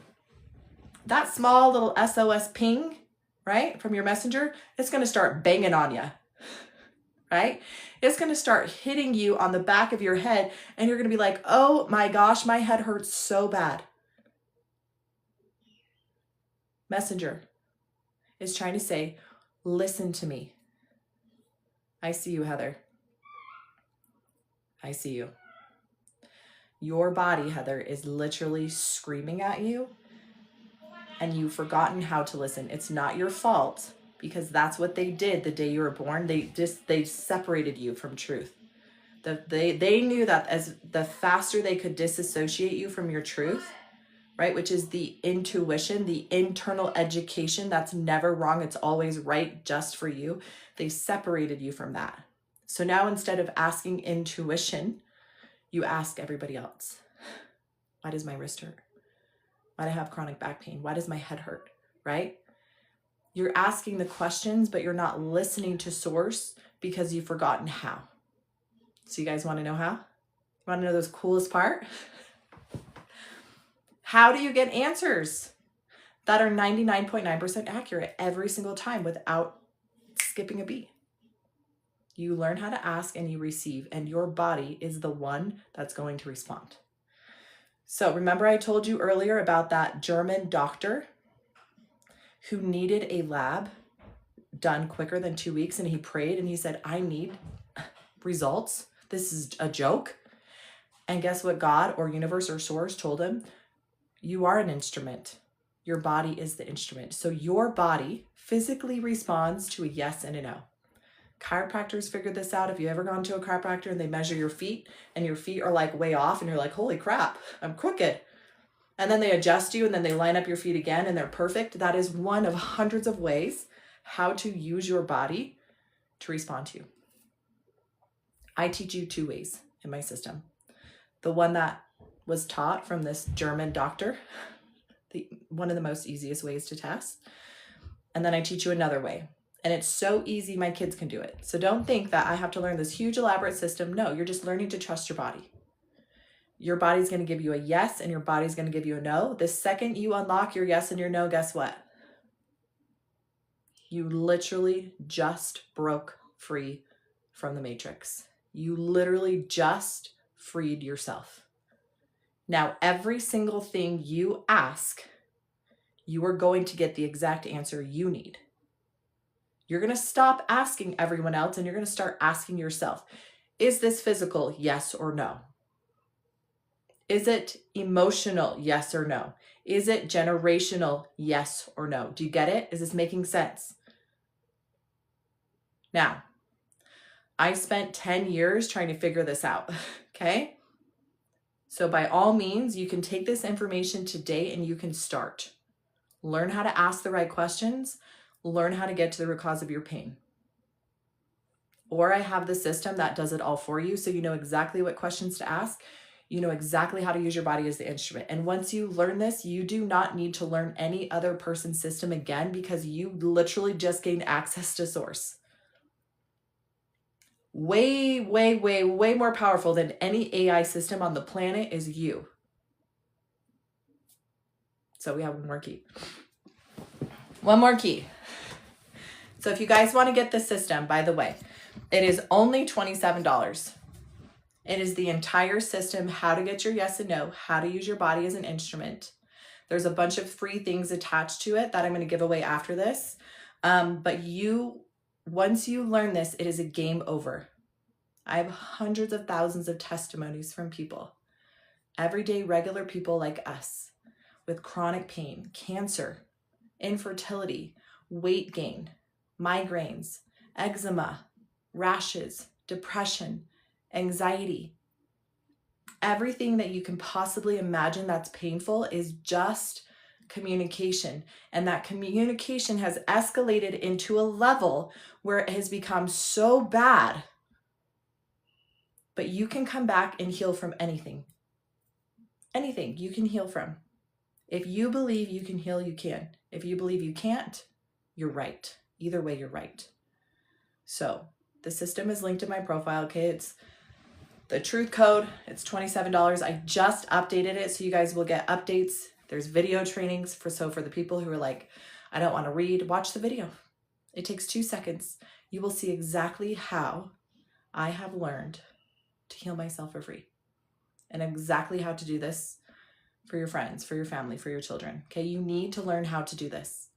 That small little SOS ping, right, from your messenger, it's going to start banging on you, right? It's going to start hitting you on the back of your head, and you're going to be like, oh my gosh, my head hurts so bad. Messenger is trying to say, listen to me. I see you, Heather. I see you. Your body, Heather, is literally screaming at you, and you've forgotten how to listen. It's not your fault, because that's what they did the day you were born. They separated you from truth. They knew that as the faster they could disassociate you from your truth, right, which is the intuition, the internal education that's never wrong, it's always right just for you, they separated you from that. So now instead of asking intuition, you ask everybody else. Why does my wrist hurt? Why do I have chronic back pain? Why does my head hurt, right? You're asking the questions, but you're not listening to source because you've forgotten how. So you guys want to know how? You want to know the coolest part? How do you get answers that are 99.9% accurate every single time without skipping a beat? You learn how to ask and you receive, and your body is the one that's going to respond. So remember I told you earlier about that German doctor who needed a lab done quicker than 2 weeks, and he prayed and he said, I need results. This is a joke. And guess what God or universe or source told him? You are an instrument. Your body is the instrument. So your body physically responds to a yes and a no. Chiropractors figured this out. If you've ever gone to a chiropractor and they measure your feet and your feet are like way off and you're like, holy crap, I'm crooked. And then they adjust you and then they line up your feet again and they're perfect. That is one of hundreds of ways how to use your body to respond to you. I teach you 2 ways in my system. The one that was taught from this German doctor, one of the most easiest ways to test. And then I teach you another way. And it's so easy, my kids can do it. So don't think that I have to learn this huge elaborate system. No, you're just learning to trust your body. Your body's going to give you a yes and your body's going to give you a no. The second you unlock your yes and your no, guess what? You literally just broke free from the matrix. You literally just freed yourself. Now, every single thing you ask, you are going to get the exact answer you need. You're going to stop asking everyone else and you're going to start asking yourself, is this physical? Yes or no? Is it emotional? Yes or no? Is it generational? Yes or no? Do you get it? Is this making sense? Now, I spent 10 years trying to figure this out, okay? So by all means, you can take this information today and you can start. Learn how to ask the right questions. Learn how to get to the root cause of your pain. Or I have the system that does it all for you, so you know exactly what questions to ask. You know exactly how to use your body as the instrument. And once you learn this, you do not need to learn any other person's system again because you literally just gained access to source. Way, way, way, way more powerful than any AI system on the planet is you. So we have one more key. One more key. So if you guys want to get the system, by the way, it is only $27. It is the entire system, how to get your yes and no, how to use your body as an instrument. There's a bunch of free things attached to it that I'm going to give away after this. But once you learn this, it is a game over. I have hundreds of thousands of testimonies from people, everyday regular people like us, with chronic pain, cancer, infertility, weight gain, migraines, eczema, rashes, depression, anxiety. Everything that you can possibly imagine that's painful is just communication. And that communication has escalated into a level where it has become so bad. But you can come back and heal from anything. Anything you can heal from. If you believe you can heal, you can. If you believe you can't, you're right. Either way, you're right. So the system is linked in my profile. Okay, it's the truth code. It's $27. I just updated it so you guys will get updates. There's video trainings for the people who are like, I don't want to read, watch the video. It takes 2 seconds. You will see exactly how I have learned to heal myself for free and exactly how to do this for your friends, for your family, for your children. Okay, you need to learn how to do this.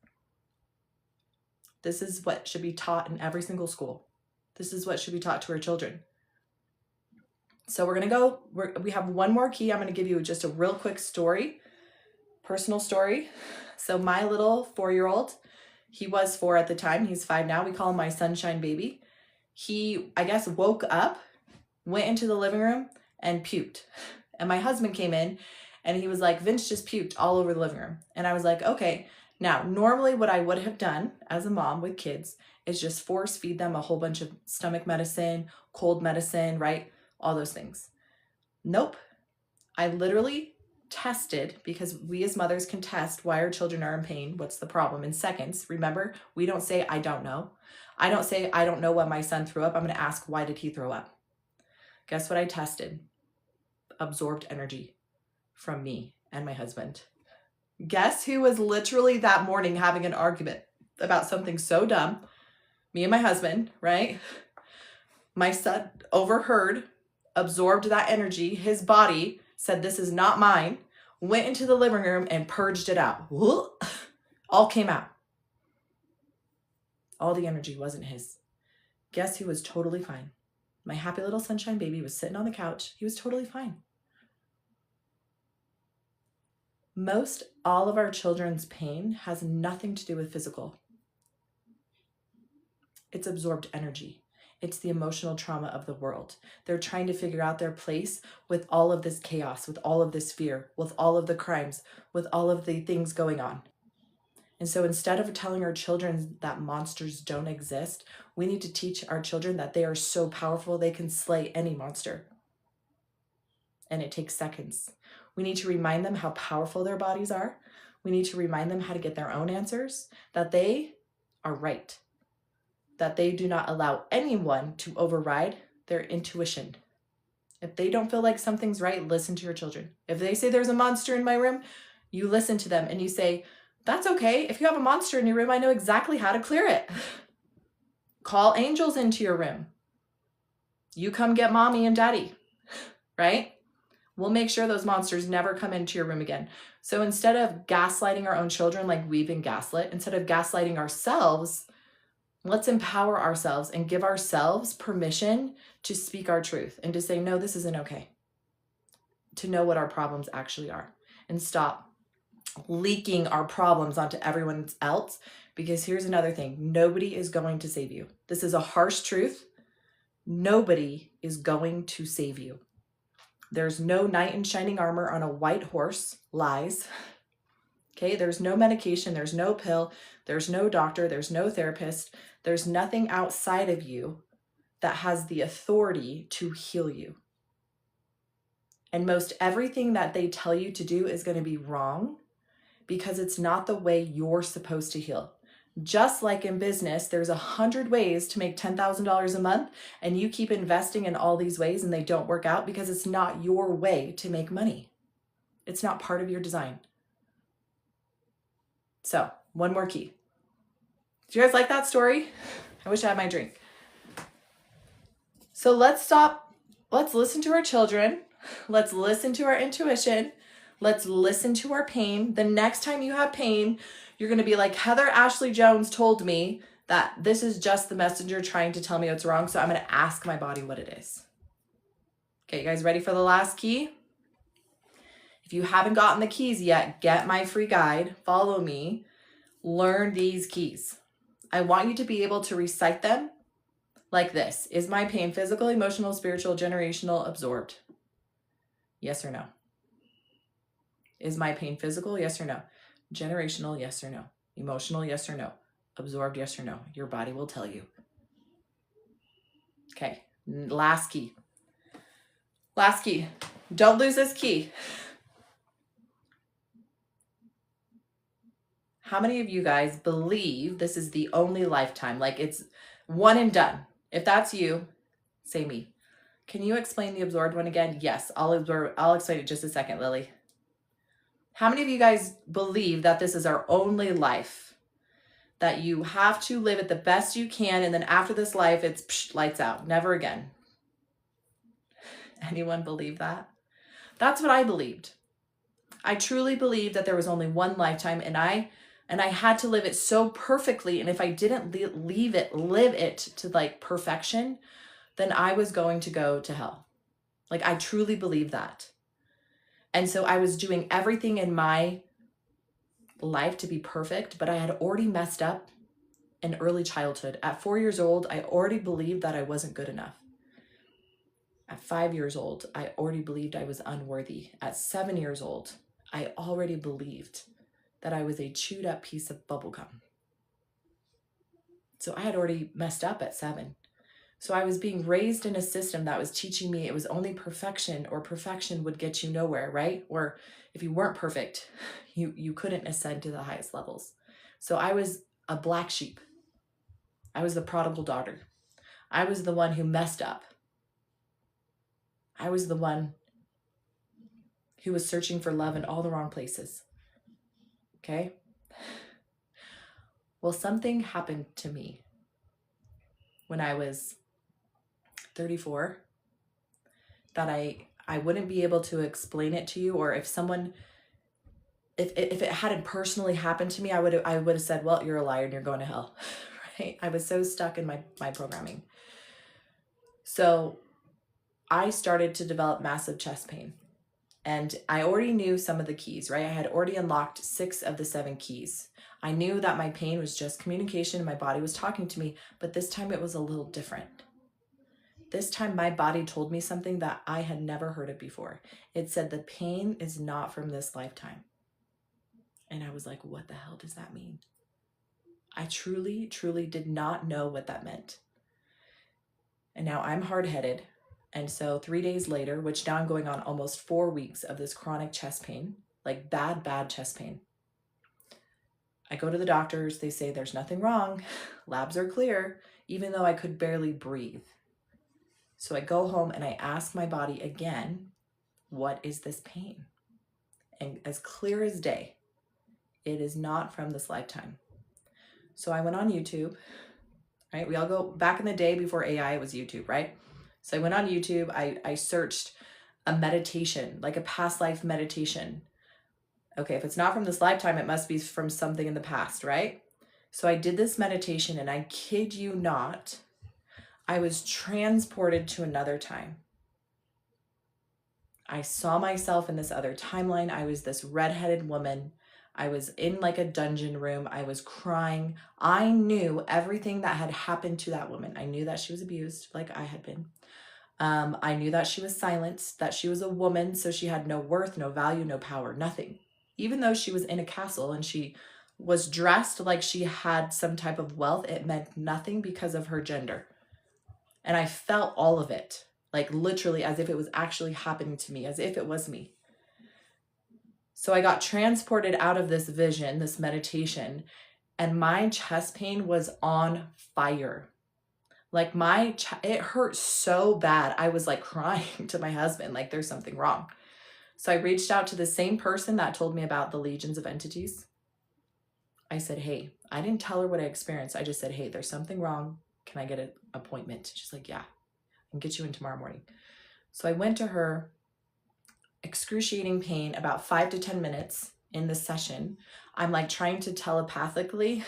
This is what should be taught in every single school. This is what should be taught to our children. So we have one more key. I'm going to give you just a real quick story, personal story. So my little 4-year-old, he was 4 at the time. He's 5 now. We call him my sunshine baby. He, I guess, woke up, went into the living room and puked. And my husband came in and he was like, Vince just puked all over the living room. And I was like, okay. Now, normally what I would have done as a mom with kids is just force feed them a whole bunch of stomach medicine, cold medicine, right? All those things. Nope. I literally tested, because we as mothers can test why our children are in pain. What's the problem in seconds? Remember, we don't say, I don't know. I don't say, I don't know what my son threw up. I'm going to ask, why did he throw up? Guess what I tested? Absorbed energy from me and my husband. Guess who was literally that morning having an argument about something so dumb? Me and my husband, right? My son overheard, absorbed that energy. His body said, this is not mine. Went into the living room and purged it out. All came out. All the energy wasn't his. Guess who was totally fine? My happy little sunshine baby was sitting on the couch. He was totally fine. Most all of our children's pain has nothing to do with physical. It's absorbed energy. It's the emotional trauma of the world. They're trying to figure out their place with all of this chaos, with all of this fear, with all of the crimes, with all of the things going on. And so instead of telling our children that monsters don't exist, we need to teach our children that they are so powerful they can slay any monster. And it takes seconds. We need to remind them how powerful their bodies are. We need to remind them how to get their own answers, that they are right, that they do not allow anyone to override their intuition. If they don't feel like something's right, listen to your children. If they say there's a monster in my room, you listen to them and you say, that's okay. If you have a monster in your room, I know exactly how to clear it. Call angels into your room. You come get mommy and daddy, right? We'll make sure those monsters never come into your room again. So instead of gaslighting our own children like we've been gaslit, instead of gaslighting ourselves, let's empower ourselves and give ourselves permission to speak our truth and to say, no, this isn't okay. To know what our problems actually are and stop leaking our problems onto everyone else. Because here's another thing. Nobody is going to save you. This is a harsh truth. Nobody is going to save you. There's no knight in shining armor on a white horse. Lies. Okay, there's no medication. There's no pill. There's no doctor. There's no therapist. There's nothing outside of you that has the authority to heal you. And most everything that they tell you to do is going to be wrong because it's not the way you're supposed to heal. Just like in business, there's 100 ways to make $10,000 a month, and you keep investing in all these ways and they don't work out because it's not your way to make money. It's not part of your design. So, one more key. Do you guys like that story? I wish I had my drink. So let's stop. Let's listen to our children. Let's listen to our intuition. Let's listen to our pain. The next time you have pain, you're going to be like, Heather Ashley Jones told me that this is just the messenger trying to tell me what's wrong. So I'm going to ask my body what it is. Okay, you guys ready for the last key? If you haven't gotten the keys yet, get my free guide. Follow me. Learn these keys. I want you to be able to recite them like this. Is my pain physical, emotional, spiritual, generational, absorbed? Yes or no? Is my pain physical? Yes or no? Generational? Yes or no? Emotional? Yes or no? Absorbed? Yes or no? Your body will tell you. Okay, last key. Last key. Don't lose this key. How many of you guys believe this is the only lifetime? Like it's one and done. If that's you, say me. Can you explain the absorbed one again? Yes, I'll explain it in just a second, Lily. How many of you guys believe that this is our only life? That you have to live it the best you can, and then after this life, it's lights out, never again. Anyone believe that? That's what I believed. I truly believed that there was only one lifetime, and I had to live it so perfectly. And if I didn't live it to like perfection, then I was going to go to hell. Like I truly believe that. And so I was doing everything in my life to be perfect, but I had already messed up in early childhood. At 4 years old, I already believed that I wasn't good enough. At 5 years old, I already believed I was unworthy. At 7 years old, I already believed that I was a chewed up piece of bubblegum. So I had already messed up at 7. So I was being raised in a system that was teaching me it was only perfection, or perfection would get you nowhere, right? Or if you weren't perfect, you couldn't ascend to the highest levels. So I was a black sheep. I was the prodigal daughter. I was the one who messed up. I was the one who was searching for love in all the wrong places. Okay? Well, something happened to me when I was 34 that I wouldn't be able to explain it to you, or if it hadn't personally happened to me, I would have said, well, you're a liar and you're going to hell. Right? I was so stuck in my programming. So I started to develop massive chest pain, and I already knew some of the keys, right? I had already unlocked 6 of the 7 keys. I knew that my pain was just communication and my body was talking to me, but this time it was a little different. This time my body told me something that I had never heard it before. It said the pain is not from this lifetime. And I was like, what the hell does that mean? I truly, truly did not know what that meant. And now I'm hard-headed. And so 3 days later, which now I'm going on almost 4 weeks of this chronic chest pain, like bad chest pain. I go to the doctors, they say there's nothing wrong, labs are clear, even though I could barely breathe. So I go home and I ask my body again, what is this pain? And as clear as day, it is not from this lifetime. So I went on YouTube, right? We all go back in the day before AI, it was YouTube, right? So I went on YouTube, I searched a meditation, like a past life meditation. Okay, if it's not from this lifetime, it must be from something in the past, right? So I did this meditation, and I kid you not, I was transported to another time. I saw myself in this other timeline. I was this redheaded woman. I was in like a dungeon room. I was crying. I knew everything that had happened to that woman. I knew that she was abused like I had been. I knew that she was silenced, that she was a woman, so she had no worth, no value, no power, nothing. Even though she was in a castle and she was dressed like she had some type of wealth, it meant nothing because of her gender. And I felt all of it, like literally as if it was actually happening to me, as if it was me. So I got transported out of this vision, this meditation, and my chest pain was on fire. Like it hurt so bad. I was like crying to my husband, like there's something wrong. So I reached out to the same person that told me about the legions of entities. I said, hey, I didn't tell her what I experienced. I just said, hey, there's something wrong. Can I get an appointment? She's like, yeah, I can get you in tomorrow morning. So I went to her, excruciating pain, about 5 to 10 minutes in the session. I'm like trying to telepathically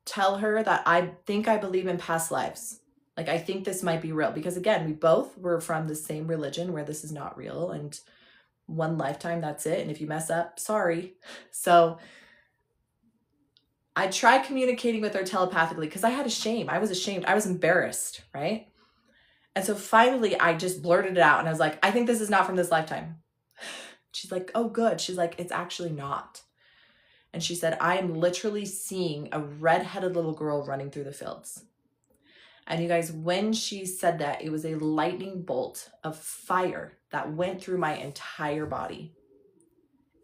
tell her that I think I believe in past lives. Like, I think this might be real, because again, we both were from the same religion where this is not real, and one lifetime, that's it. And if you mess up, sorry. So I tried communicating with her telepathically because I had shame. I was ashamed. I was embarrassed, right? And so finally I just blurted it out and I was like, I think this is not from this lifetime. She's like, oh, good. She's like, it's actually not. And she said, I am literally seeing a redheaded little girl running through the fields. And you guys, when she said that, it was a lightning bolt of fire that went through my entire body.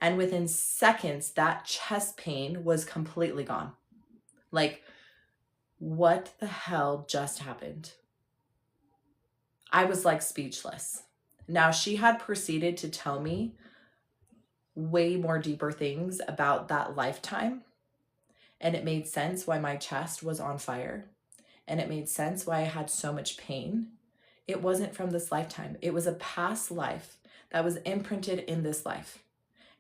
And within seconds, that chest pain was completely gone. Like, what the hell just happened? I was like speechless. Now, she had proceeded to tell me way more deeper things about that lifetime. And it made sense why my chest was on fire. And it made sense why I had so much pain. It wasn't from this lifetime. It was a past life that was imprinted in this life.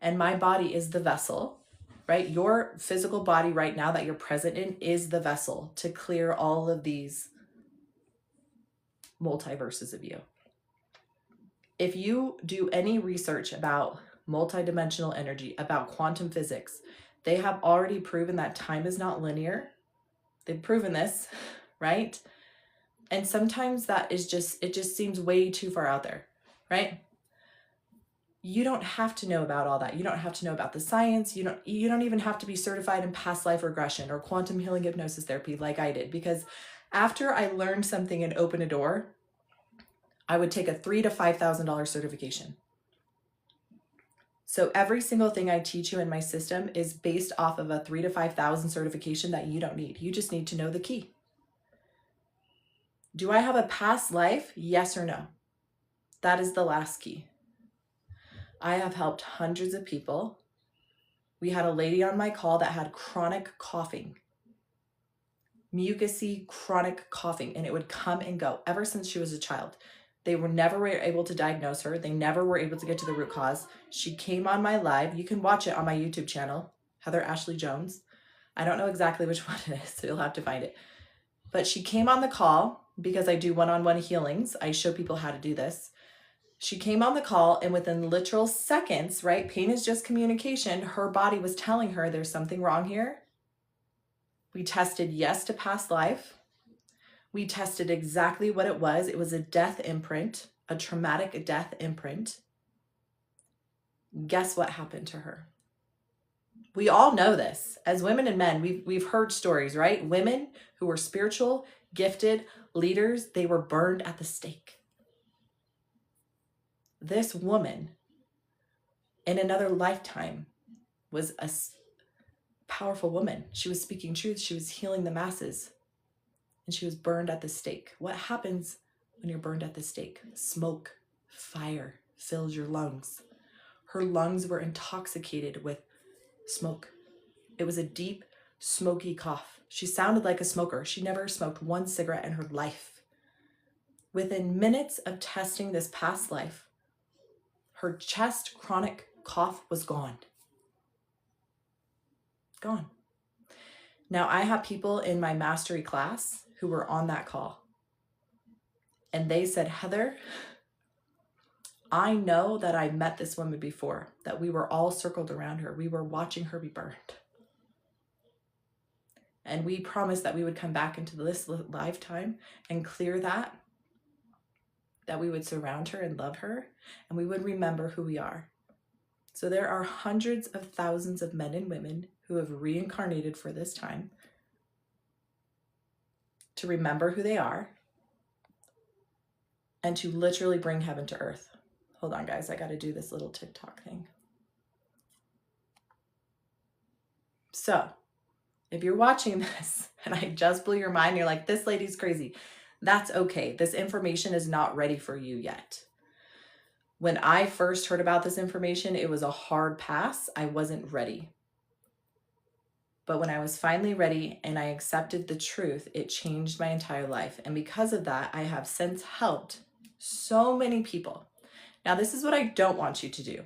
And my body is the vessel, right? Your physical body right now that you're present in is the vessel to clear all of these multiverses of you. If you do any research about multidimensional energy, about quantum physics, they have already proven that time is not linear. They've proven this, right? And sometimes that is it just seems way too far out there, right? You don't have to know about all that. You don't have to know about the science. You don't even have to be certified in past life regression or quantum healing hypnosis therapy like I did, because after I learned something and opened a door, I would take a $3,000 to $5,000 certification. So every single thing I teach you in my system is based off of a $3,000 to $5,000 certification that you don't need. You just need to know the key. Do I have a past life? Yes or no? That is the last key. I have helped hundreds of people. We had a lady on my call that had chronic coughing, mucusy chronic coughing, and it would come and go ever since she was a child. They were never able to diagnose her. They never were able to get to the root cause. She came on my live. You can watch it on my YouTube channel, Heather Ashley Jones. I don't know exactly which one it is, so you'll have to find it. But she came on the call because I do one-on-one healings. I show people how to do this. She came on the call, and within literal seconds, right? Pain is just communication. Her body was telling her there's something wrong here. We tested yes to past life. We tested exactly what it was. It was a death imprint, a traumatic death imprint. Guess what happened to her? We all know this. As women and men, we've heard stories, right? Women who were spiritual, gifted, leaders, they were burned at the stake. This woman, in another lifetime, was a powerful woman. She was speaking truth. She was healing the masses. And she was burned at the stake. What happens when you're burned at the stake? Smoke, fire fills your lungs. Her lungs were intoxicated with smoke. It was a deep, smoky cough. She sounded like a smoker. She never smoked one cigarette in her life. Within minutes of testing this past life, her chest chronic cough was gone. Gone. Now, I have people in my mastery class who were on that call. And they said, Heather, I know that I met this woman before, that we were all circled around her. We were watching her be burned. And we promised that we would come back into this lifetime and clear that we would surround her and love her, and we would remember who we are. So there are hundreds of thousands of men and women who have reincarnated for this time to remember who they are and to literally bring heaven to earth. Hold on, guys. I got to do this little TikTok thing. So if you're watching this and I just blew your mind, you're like, this lady's crazy. That's okay. This information is not ready for you yet. When I first heard about this information, it was a hard pass. I wasn't ready. But when I was finally ready and I accepted the truth, it changed my entire life. And because of that, I have since helped so many people. Now, this is what I don't want you to do.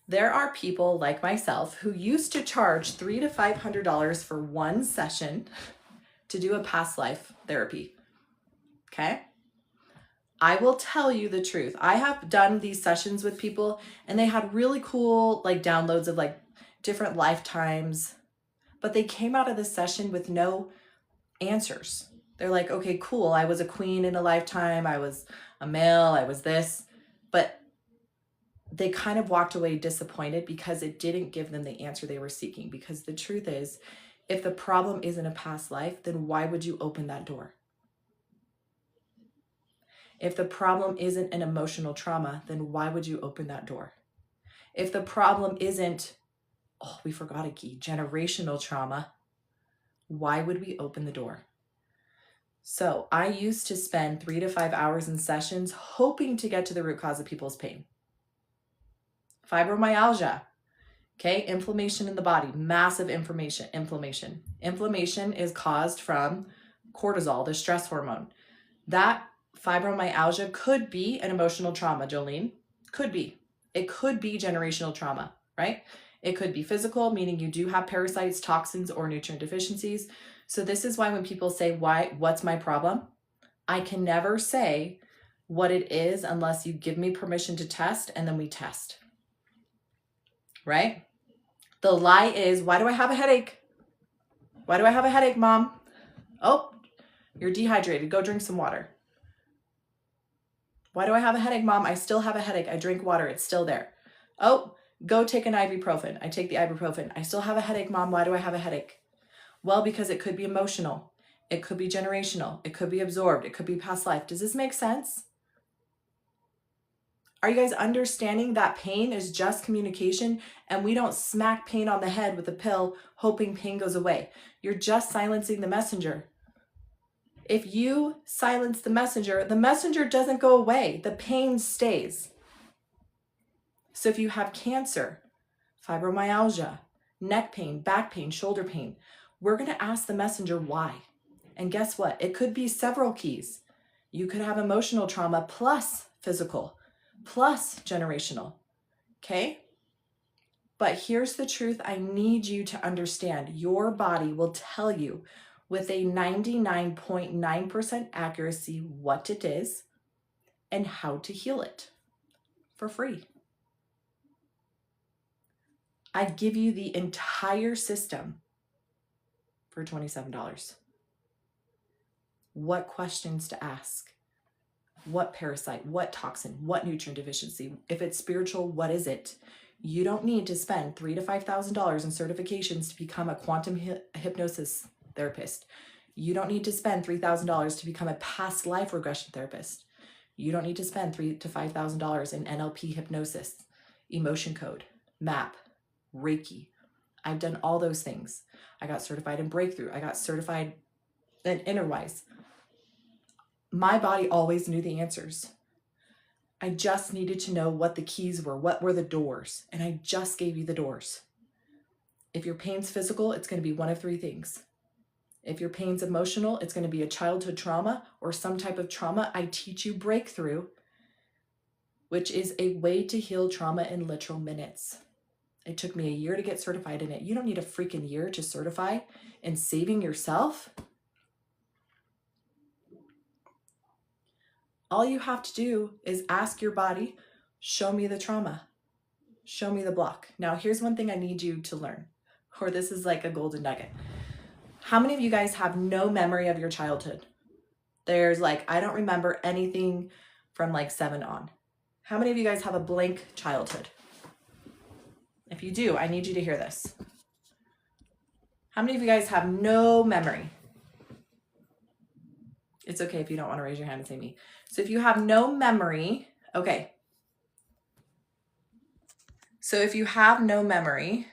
There are people like myself who used to charge $300 to $500 for one session to do a past life therapy. Okay? I will tell you the truth. I have done these sessions with people and they had really cool like downloads of like different lifetimes, but they came out of the session with no answers. They're like, okay, cool. I was a queen in a lifetime. I was a male. I was this, but they kind of walked away disappointed because it didn't give them the answer they were seeking. Because the truth is, if the problem isn't a past life, then why would you open that door? If the problem isn't an emotional trauma, then why would you open that door? If the problem isn't, oh, we forgot a key, generational trauma, why would we open the door? So I used to spend 3 to 5 hours in sessions hoping to get to the root cause of people's pain. Fibromyalgia, okay, inflammation in the body, massive inflammation. Inflammation is caused from cortisol, the stress hormone. That fibromyalgia could be an emotional trauma, Jolene. Could be. It could be generational trauma, right? It could be physical, meaning you do have parasites, toxins, or nutrient deficiencies. So this is why when people say, what's my problem? I can never say what it is unless you give me permission to test, and then we test, right? The lie is, why do I have a headache? Why do I have a headache, Mom? Oh, you're dehydrated. Go drink some water. Why do I have a headache, Mom? I still have a headache. I drink water. It's still there. Oh, go take an ibuprofen. I take the ibuprofen. I still have a headache, Mom. Why do I have a headache? Well, because it could be emotional. It could be generational. It could be absorbed. It could be past life. Does this make sense? Are you guys understanding that pain is just communication, and we don't smack pain on the head with a pill hoping pain goes away? You're just silencing the messenger. If you silence the messenger doesn't go away. The pain stays. So if you have cancer, fibromyalgia, neck pain, back pain, shoulder pain, we're going to ask the messenger why. And guess what? It could be several keys. You could have emotional trauma plus physical, plus generational. Okay? But here's the truth I need you to understand. Your body will tell you with a 99.9% accuracy what it is and how to heal it for free. I give you the entire system for $27. What questions to ask? What parasite? What toxin? What nutrient deficiency? If it's spiritual, what is it? You don't need to spend $3,000 to $5,000 in certifications to become a quantum hypnosis therapist. You don't need to spend $3,000 to become a past life regression therapist. You don't need to spend $3,000 to $5,000 in NLP hypnosis, emotion code, MAP, Reiki. I've done all those things. I got certified in Breakthrough. I got certified in Innerwise. My body always knew the answers. I just needed to know what the keys were, what were the doors, and I just gave you the doors. If your pain's physical, it's going to be one of three things. If your pain's emotional, it's going to be a childhood trauma or some type of trauma. I teach you Breakthrough, which is a way to heal trauma in literal minutes. It took me a year to get certified in it. You don't need a freaking year to certify in saving yourself. All you have to do is ask your body, show me the trauma, show me the block. Now, here's one thing I need you to learn, or this is like a golden nugget. How many of you guys have no memory of your childhood? There's like, I don't remember anything from like 7 on. How many of you guys have a blank childhood? If you do, I need you to hear this. How many of you guys have no memory? It's okay if you don't want to raise your hand and say me. So if you have no memory, okay. So if you have no memory,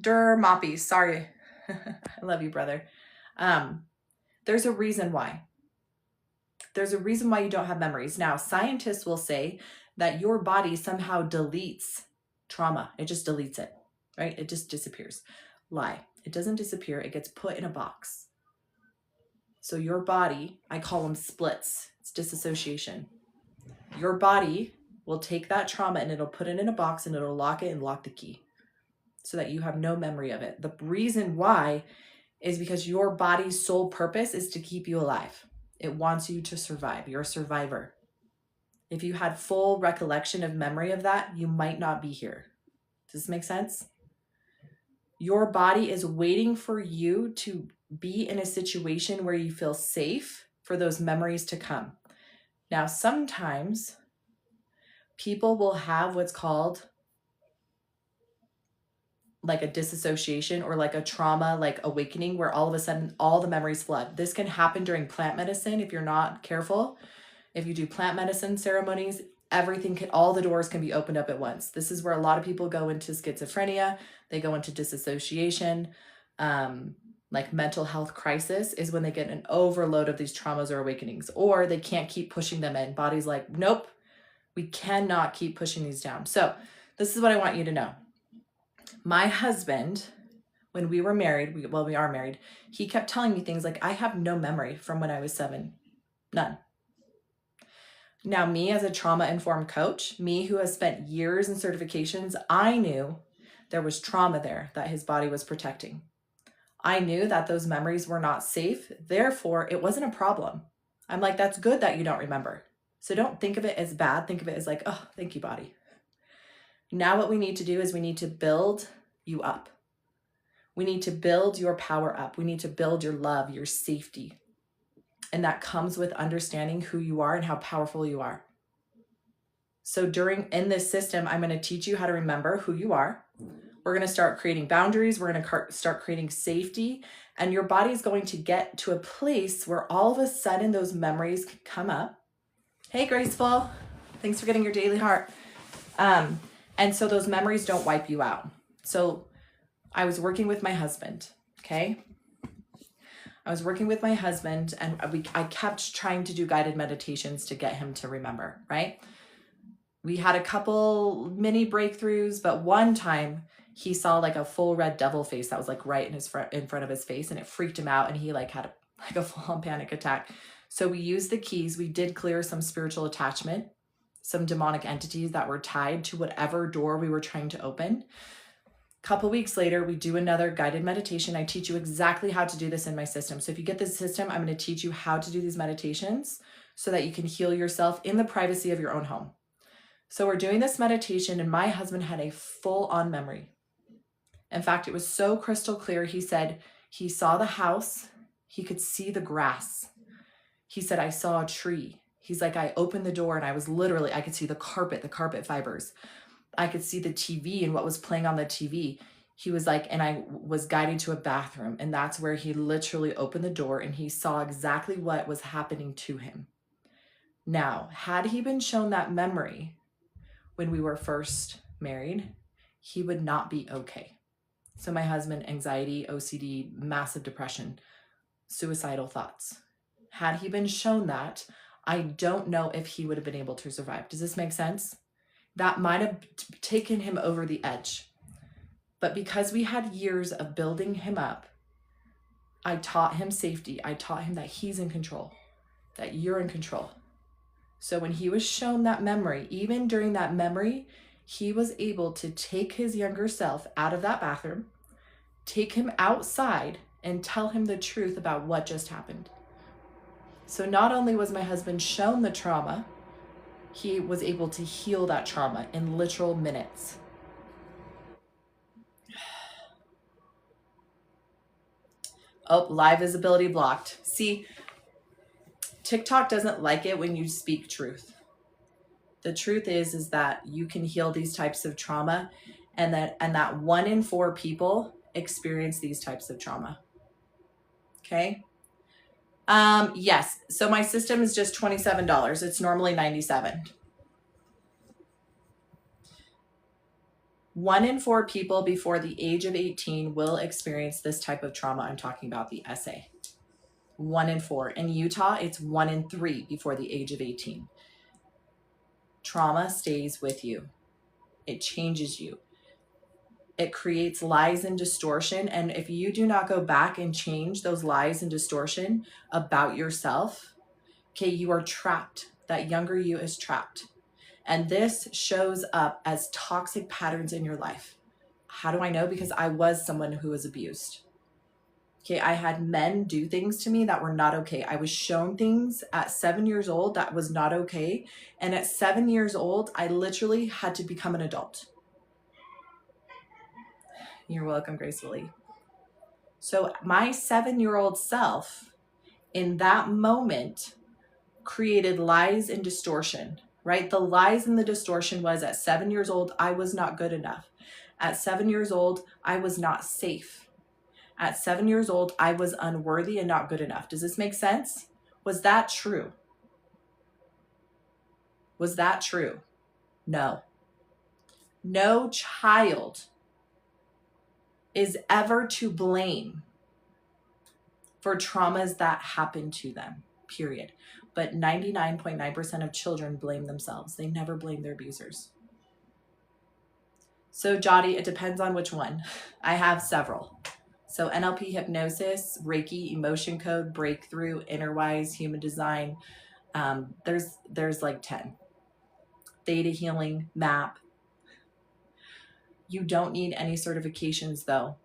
Moppy, sorry. I love you, brother. There's a reason why. There's a reason why you don't have memories. Now, scientists will say that your body somehow deletes trauma. It just deletes it, right? It just disappears. Lie. It doesn't disappear. It gets put in a box. So your body, I call them splits. It's disassociation. Your body will take that trauma and it'll put it in a box and it'll lock it and lock the key so that you have no memory of it. The reason why is because your body's sole purpose is to keep you alive. It wants you to survive. You're a survivor. If you had full recollection of memory of that, you might not be here. Does this make sense? Your body is waiting for you to be in a situation where you feel safe for those memories to come. Now, sometimes people will have what's called like a disassociation or like a trauma, like awakening, where all of a sudden all the memories flood. This can happen during plant medicine if you're not careful. If you do plant medicine ceremonies, all the doors can be opened up at once. This is where a lot of people go into schizophrenia. They go into disassociation. Like mental health crisis is when they get an overload of these traumas or awakenings, or they can't keep pushing them in. Body's like, nope, we cannot keep pushing these down. So this is what I want you to know. My husband, when we were married, we are married, he kept telling me things like, I have no memory from when I was 7. None. Now, me as a trauma-informed coach, me who has spent years in certifications, I knew there was trauma there that his body was protecting. I knew that those memories were not safe. Therefore, it wasn't a problem. I'm like, that's good that you don't remember. So don't think of it as bad. Think of it as like, oh, thank you, body. Now what we need to do is we need to build you up. We need to build your power up. We need to build your love, your safety. And that comes with understanding who you are and how powerful you are. So in this system, I'm going to teach you how to remember who you are. We're going to start creating boundaries. We're going to start creating safety. And your body's going to get to a place where all of a sudden those memories can come up. Hey, Graceful. Thanks for getting your daily heart. And so those memories don't wipe you out. So I was working with my husband, okay? I was working with my husband and I kept trying to do guided meditations to get him to remember, right? We had a couple mini breakthroughs, but one time he saw like a full red devil face that was like right in front of his face, and it freaked him out, and he like had a full-on panic attack. So we used the keys. We did clear some spiritual attachment, some demonic entities that were tied to whatever door we were trying to open. A couple weeks later, we do another guided meditation. I teach you exactly how to do this in my system. So if you get this system, I'm going to teach you how to do these meditations so that you can heal yourself in the privacy of your own home. So we're doing this meditation, and my husband had a full-on memory. In fact, it was so crystal clear. He said he saw the house. He could see the grass. He said, I saw a tree. He's like, I opened the door and I could see the carpet fibers. I could see the TV and what was playing on the TV. He was like, and I was guided to a bathroom, and that's where he literally opened the door and he saw exactly what was happening to him. Now, had he been shown that memory when we were first married, he would not be okay. So my husband, anxiety, OCD, massive depression, suicidal thoughts. Had he been shown that, I don't know if he would have been able to survive. Does this make sense? That might have taken him over the edge. But because we had years of building him up, I taught him safety. I taught him that he's in control, that you're in control. So when he was shown that memory, even during that memory, he was able to take his younger self out of that bathroom, take him outside, and tell him the truth about what just happened. So not only was my husband shown the trauma, he was able to heal that trauma in literal minutes. Oh, live visibility blocked. See, TikTok doesn't like it when you speak truth. The truth is that you can heal these types of trauma, and that 1 in 4 people experience these types of trauma. Okay. Yes. So my system is just $27. It's normally $97. 1 in 4 people before the age of 18 will experience this type of trauma I'm talking about, the SA. 1 in 4. In Utah, it's 1 in 3 before the age of 18. Trauma stays with you. It changes you. It creates lies and distortion. And if you do not go back and change those lies and distortion about yourself, okay, you are trapped. That younger you is trapped. And this shows up as toxic patterns in your life. How do I know? Because I was someone who was abused. Okay, I had men do things to me that were not okay. I was shown things at 7 years old that was not okay. And at 7 years old, I literally had to become an adult. You're welcome, gracefully. So my 7-year-old self in that moment created lies and distortion, right? The lies and the distortion was at 7 years old, I was not good enough. At 7 years old, I was not safe. At 7 years old, I was unworthy and not good enough. Does this make sense? Was that true? Was that true? No. No child is ever to blame for traumas that happen to them, period. But 99.9% of children blame themselves. They never blame their abusers. So Jody, it depends on which one. I have several. So NLP, hypnosis, Reiki, emotion code, breakthrough, Innerwise, human design. There's like 10. Theta healing, MAP. You don't need any certifications though.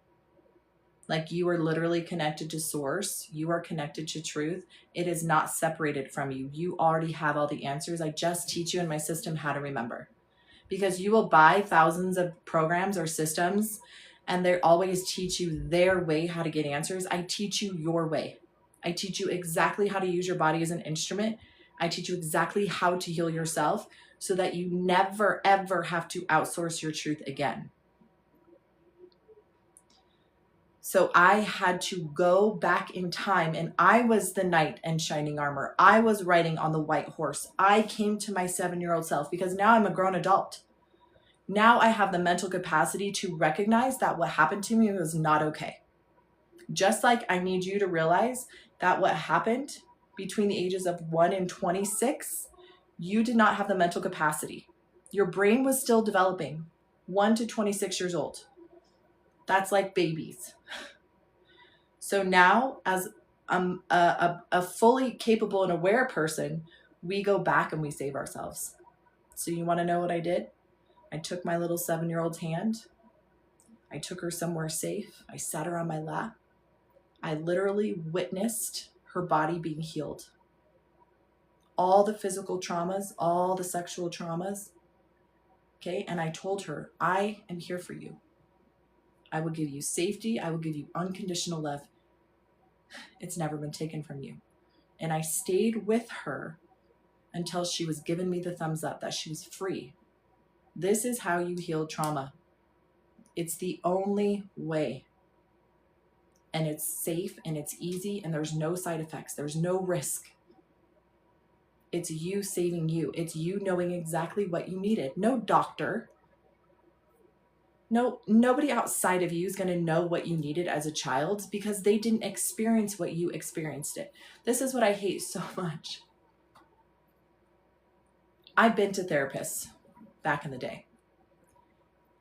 Like, you are literally connected to source. You are connected to truth. It is not separated from you. You already have all the answers. I just teach you in my system how to remember, because you will buy thousands of programs or systems and they always teach you their way how to get answers. I teach you your way. I teach you exactly how to use your body as an instrument. I teach you exactly how to heal yourself so that you never, ever have to outsource your truth again. So I had to go back in time, and I was the knight in shining armor. I was riding on the white horse. I came to my 7-year-old self because now I'm a grown adult. Now I have the mental capacity to recognize that what happened to me was not okay. Just like I need you to realize that what happened between the ages of 1 and 26, you did not have the mental capacity. Your brain was still developing, 1 to 26 years old. That's like babies. So now, as a fully capable and aware person, we go back and we save ourselves. So you want to know what I did? I took my little 7-year-old's hand. I took her somewhere safe. I sat her on my lap. I literally witnessed her body being healed. All the physical traumas, all the sexual traumas. Okay, and I told her, I am here for you. I will give you safety. I will give you unconditional love. It's never been taken from you. And I stayed with her until she was giving me the thumbs up that she was free. This is how you heal trauma. It's the only way. And it's safe and it's easy and there's no side effects. There's no risk. It's you saving you. It's you knowing exactly what you needed. No doctor. No, nobody outside of you is going to know what you needed as a child because they didn't experience what you experienced it. This is what I hate so much. I've been to therapists back in the day.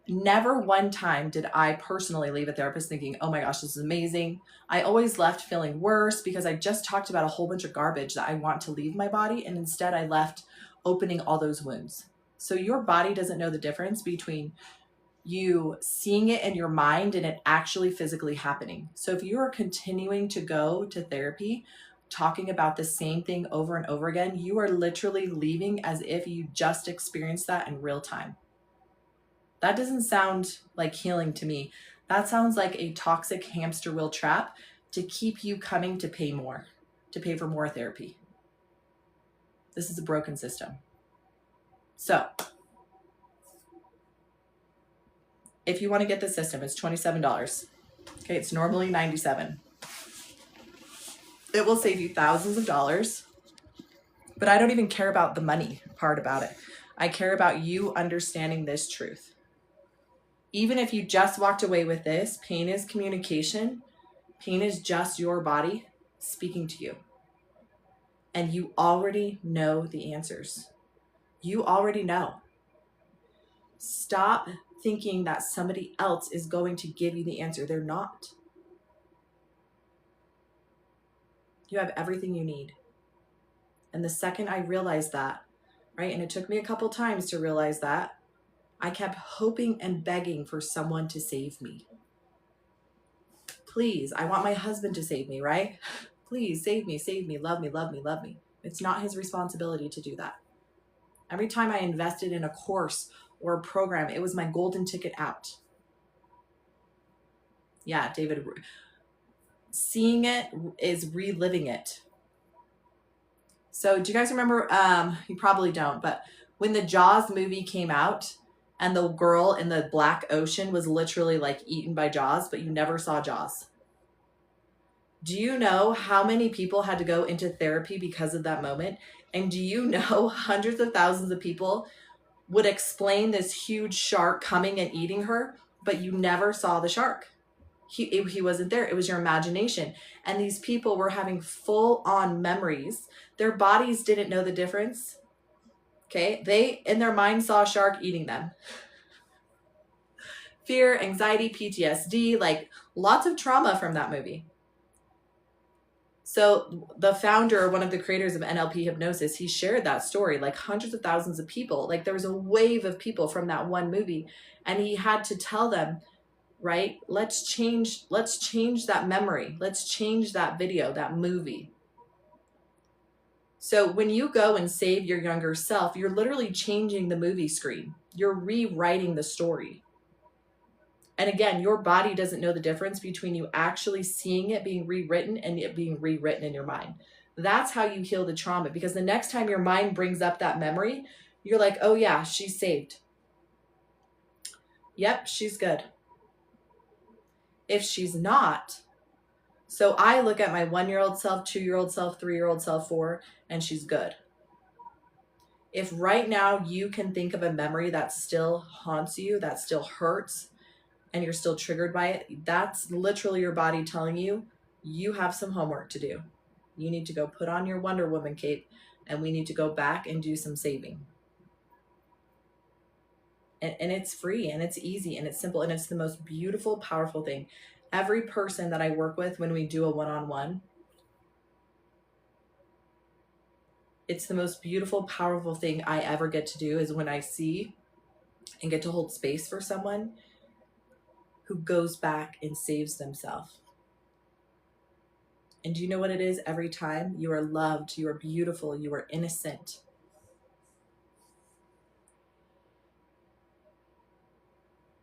Never one time did I personally leave a therapist thinking, oh my gosh, this is amazing. I always left feeling worse because I just talked about a whole bunch of garbage that I want to leave my body. And instead I left opening all those wounds. So your body doesn't know the difference between you seeing it in your mind and it actually physically happening. So if you are continuing to go to therapy, talking about the same thing over and over again, you are literally leaving as if you just experienced that in real time. That doesn't sound like healing to me. That sounds like a toxic hamster wheel trap to keep you coming to pay more, to pay for more therapy. This is a broken system. So if you want to get the system, it's $27. Okay, it's normally $97. It will save you thousands of dollars, but I don't even care about the money part about it. I care about you understanding this truth. Even if you just walked away with this, pain is communication. Pain is just your body speaking to you. And you already know the answers. You already know. Stop thinking that somebody else is going to give you the answer. They're not. You have everything you need. And the second I realized that, right, and it took me a couple times to realize that, I kept hoping and begging for someone to save me. Please, I want my husband to save me, right? Please save me, love me, love me, love me. It's not his responsibility to do that. Every time I invested in a course or a program, it was my golden ticket out. Yeah, David, seeing it is reliving it. So do you guys remember, you probably don't, but when the Jaws movie came out and the girl in the black ocean was literally like eaten by Jaws, but you never saw Jaws. Do you know how many people had to go into therapy because of that moment? And do you know hundreds of thousands of people would explain this huge shark coming and eating her, but you never saw the shark? He wasn't there. It was your imagination. And these people were having full on memories. Their bodies didn't know the difference. Okay. They, in their mind, saw a shark eating them. Fear, anxiety, PTSD, like lots of trauma from that movie. So the founder, one of the creators of NLP hypnosis, he shared that story, like hundreds of thousands of people. Like there was a wave of people from that one movie. And he had to tell them, right? Let's change that memory. Let's change that video, that movie. So when you go and save your younger self, you're literally changing the movie screen. You're rewriting the story. And again, your body doesn't know the difference between you actually seeing it being rewritten and it being rewritten in your mind. That's how you heal the trauma, because the next time your mind brings up that memory, you're like, oh yeah, she's saved. Yep, she's good. If she's not, so I look at my 1-year-old self, 2-year-old self, 3-year-old self, 4, and she's good. If right now you can think of a memory that still haunts you, that still hurts, and you're still triggered by it, that's literally your body telling you, you have some homework to do. You need to go put on your Wonder Woman cape, and we need to go back and do some saving. And it's free and it's easy and it's simple and it's the most beautiful, powerful thing. Every person that I work with when we do a one-on-one, it's the most beautiful, powerful thing I ever get to do is when I see and get to hold space for someone who goes back and saves themselves. And do you know what it is every time? You are loved, you are beautiful, you are innocent.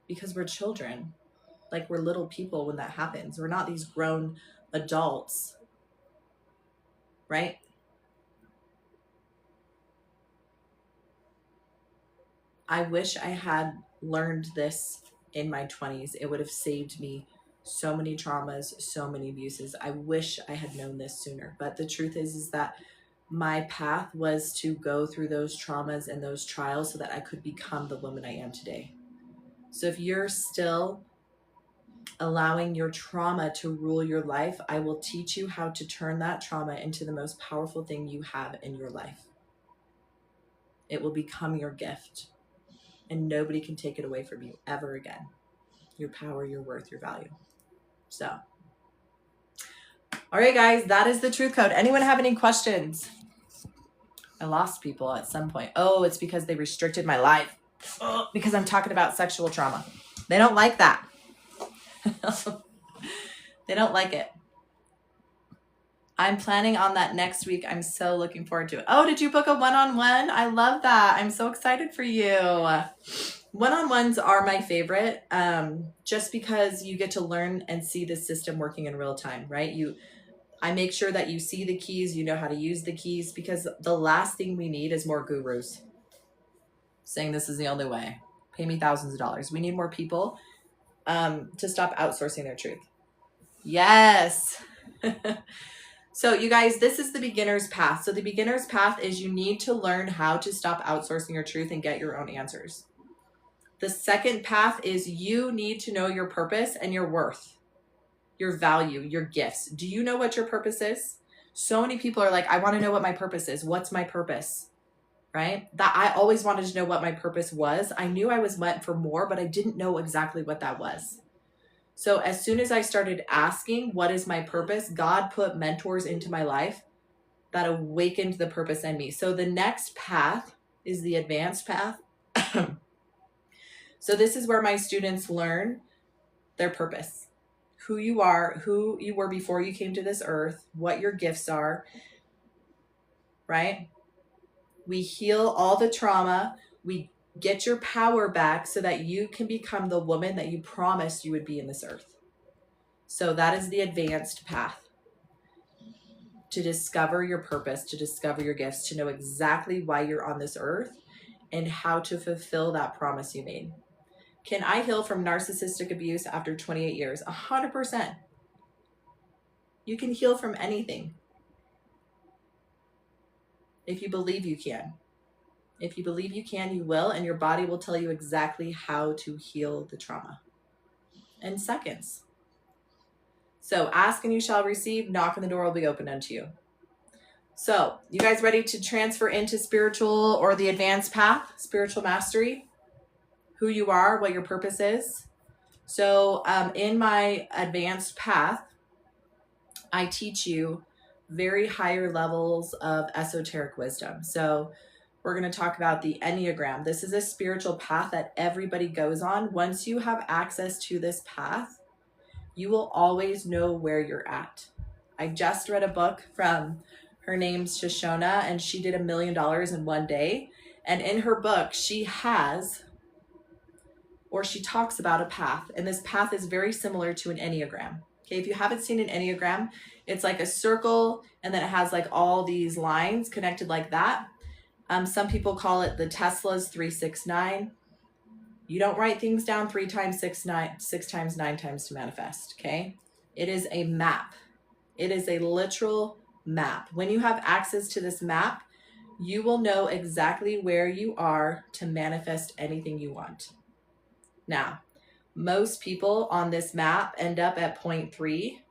Because we're children. Like we're little people when that happens. We're not these grown adults, right? I wish I had learned this in my 20s. It would have saved me so many traumas, so many abuses. I wish I had known this sooner. But the truth is that my path was to go through those traumas and those trials so that I could become the woman I am today. So if you're still allowing your trauma to rule your life, I will teach you how to turn that trauma into the most powerful thing you have in your life. It will become your gift, and nobody can take it away from you ever again. Your power, your worth, your value. So, all right, guys, that is the truth code. Anyone have any questions? I lost people at some point. Oh, it's because they restricted my life. Oh, because I'm talking about sexual trauma. They don't like that. They don't like it. I'm planning on that next week. I'm so looking forward to it. Oh, did you book a one-on-one? I love that. I'm so excited for you. One-on-ones are my favorite, just because you get to learn and see the system working in real time, right? I make sure that you see the keys, you know how to use the keys, because the last thing we need is more gurus saying this is the only way. Pay me thousands of dollars. We need more people to stop outsourcing their truth. Yes. So you guys, this is the beginner's path. So the beginner's path is you need to learn how to stop outsourcing your truth and get your own answers. The second path is you need to know your purpose and your worth, your value, your gifts. Do you know what your purpose is? So many people are like, I want to know what my purpose is. What's my purpose? Right? That I always wanted to know what my purpose was. I knew I was meant for more, but I didn't know exactly what that was. So as soon as I started asking, what is my purpose? God put mentors into my life that awakened the purpose in me. So the next path is the advanced path. So this is where my students learn their purpose, who you are, who you were before you came to this earth, what your gifts are, right? We heal all the trauma. We get your power back so that you can become the woman that you promised you would be in this earth. So that is the advanced path. To discover your purpose, to discover your gifts, to know exactly why you're on this earth and how to fulfill that promise you made. Can I heal from narcissistic abuse after 28 years? 100%. You can heal from anything. If you believe you can. If you believe you can, you will, and your body will tell you exactly how to heal the trauma in seconds. So ask and you shall receive, knock and the door will be opened unto you. So you guys ready to transfer into spiritual or the advanced path, spiritual mastery, who you are, what your purpose is? So in my advanced path, I teach you very higher levels of esoteric wisdom. So we're going to talk about the Enneagram. This is a spiritual path that everybody goes on. Once you have access to this path, you will always know where you're at. I just read a book from, her name's Shoshona, and she did $1 million in one day. And in her book, she talks about a path. And this path is very similar to an Enneagram. Okay, if you haven't seen an Enneagram, it's like a circle, and then it has like all these lines connected like that. Some people call it the Tesla's 369. You don't write things down 3 times, 6 times, 9 times to manifest, okay? It is a map. It is a literal map. When you have access to this map, you will know exactly where you are to manifest anything you want. Now, most people on this map end up at point 3,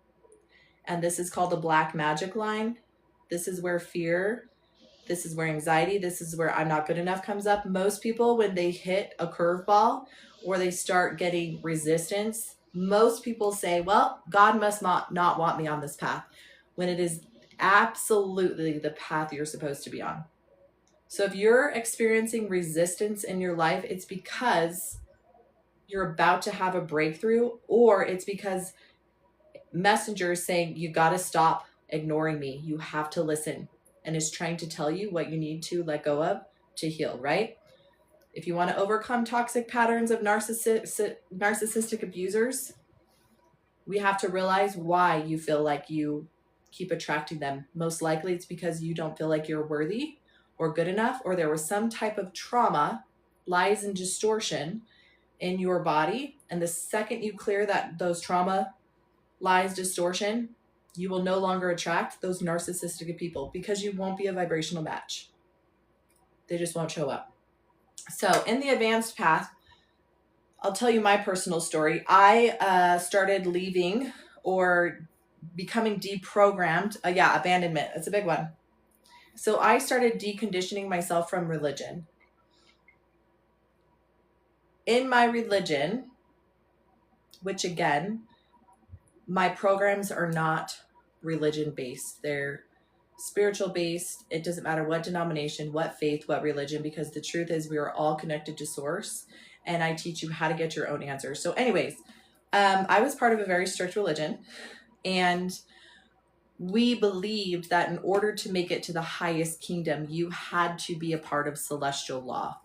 and this is called the black magic line. This is where fear This is where anxiety, this is where I'm not good enough comes up. Most people, when they hit a curveball or they start getting resistance, most people say, well, God must not want me on this path, when it is absolutely the path you're supposed to be on. So if you're experiencing resistance in your life, it's because you're about to have a breakthrough, or it's because messengers saying, you got to stop ignoring me. You have to listen. And is trying to tell you what you need to let go of to heal, right? If you want to overcome toxic patterns of narcissistic abusers, we have to realize why you feel like you keep attracting them. Most likely it's because you don't feel like you're worthy or good enough, or there was some type of trauma, lies, and distortion in your body. And the second you clear those trauma, lies, distortion, you will no longer attract those narcissistic people, because you won't be a vibrational match. They just won't show up. So in the advanced path, I'll tell you my personal story. I started leaving or becoming deprogrammed. Abandonment. That's a big one. So I started deconditioning myself from religion. In my religion, which again, my programs are not religion based. They're spiritual based. It doesn't matter what denomination, what faith, what religion, because the truth is we are all connected to source, and I teach you how to get your own answers. So anyways, I was part of a very strict religion, and we believed that in order to make it to the highest kingdom, you had to be a part of celestial law.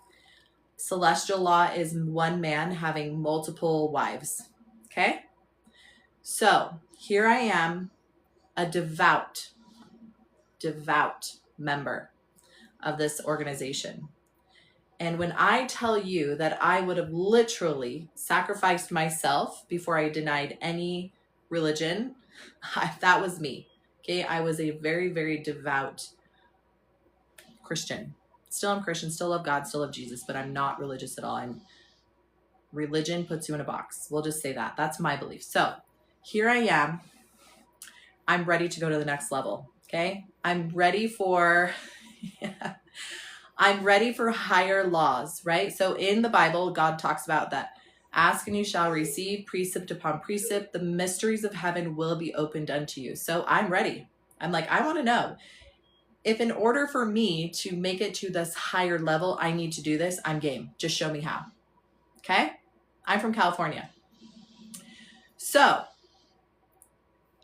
Celestial law is one man having multiple wives. Okay? So here I am, a devout member of this organization. And when I tell you that I would have literally sacrificed myself before I denied any religion, that was me. Okay, I was a very, very devout Christian. Still am Christian, still love God, still love Jesus, but I'm not religious at all. Religion puts you in a box. We'll just say that. That's my belief. So here I am. I'm ready to go to the next level. Okay, I'm ready for higher laws, right? So in the Bible, God talks about that. Ask and you shall receive, precept upon precept. The mysteries of heaven will be opened unto you. So I'm ready. I'm like, I want to know if in order for me to make it to this higher level, I need to do this. I'm game. Just show me how. Okay. I'm from California. So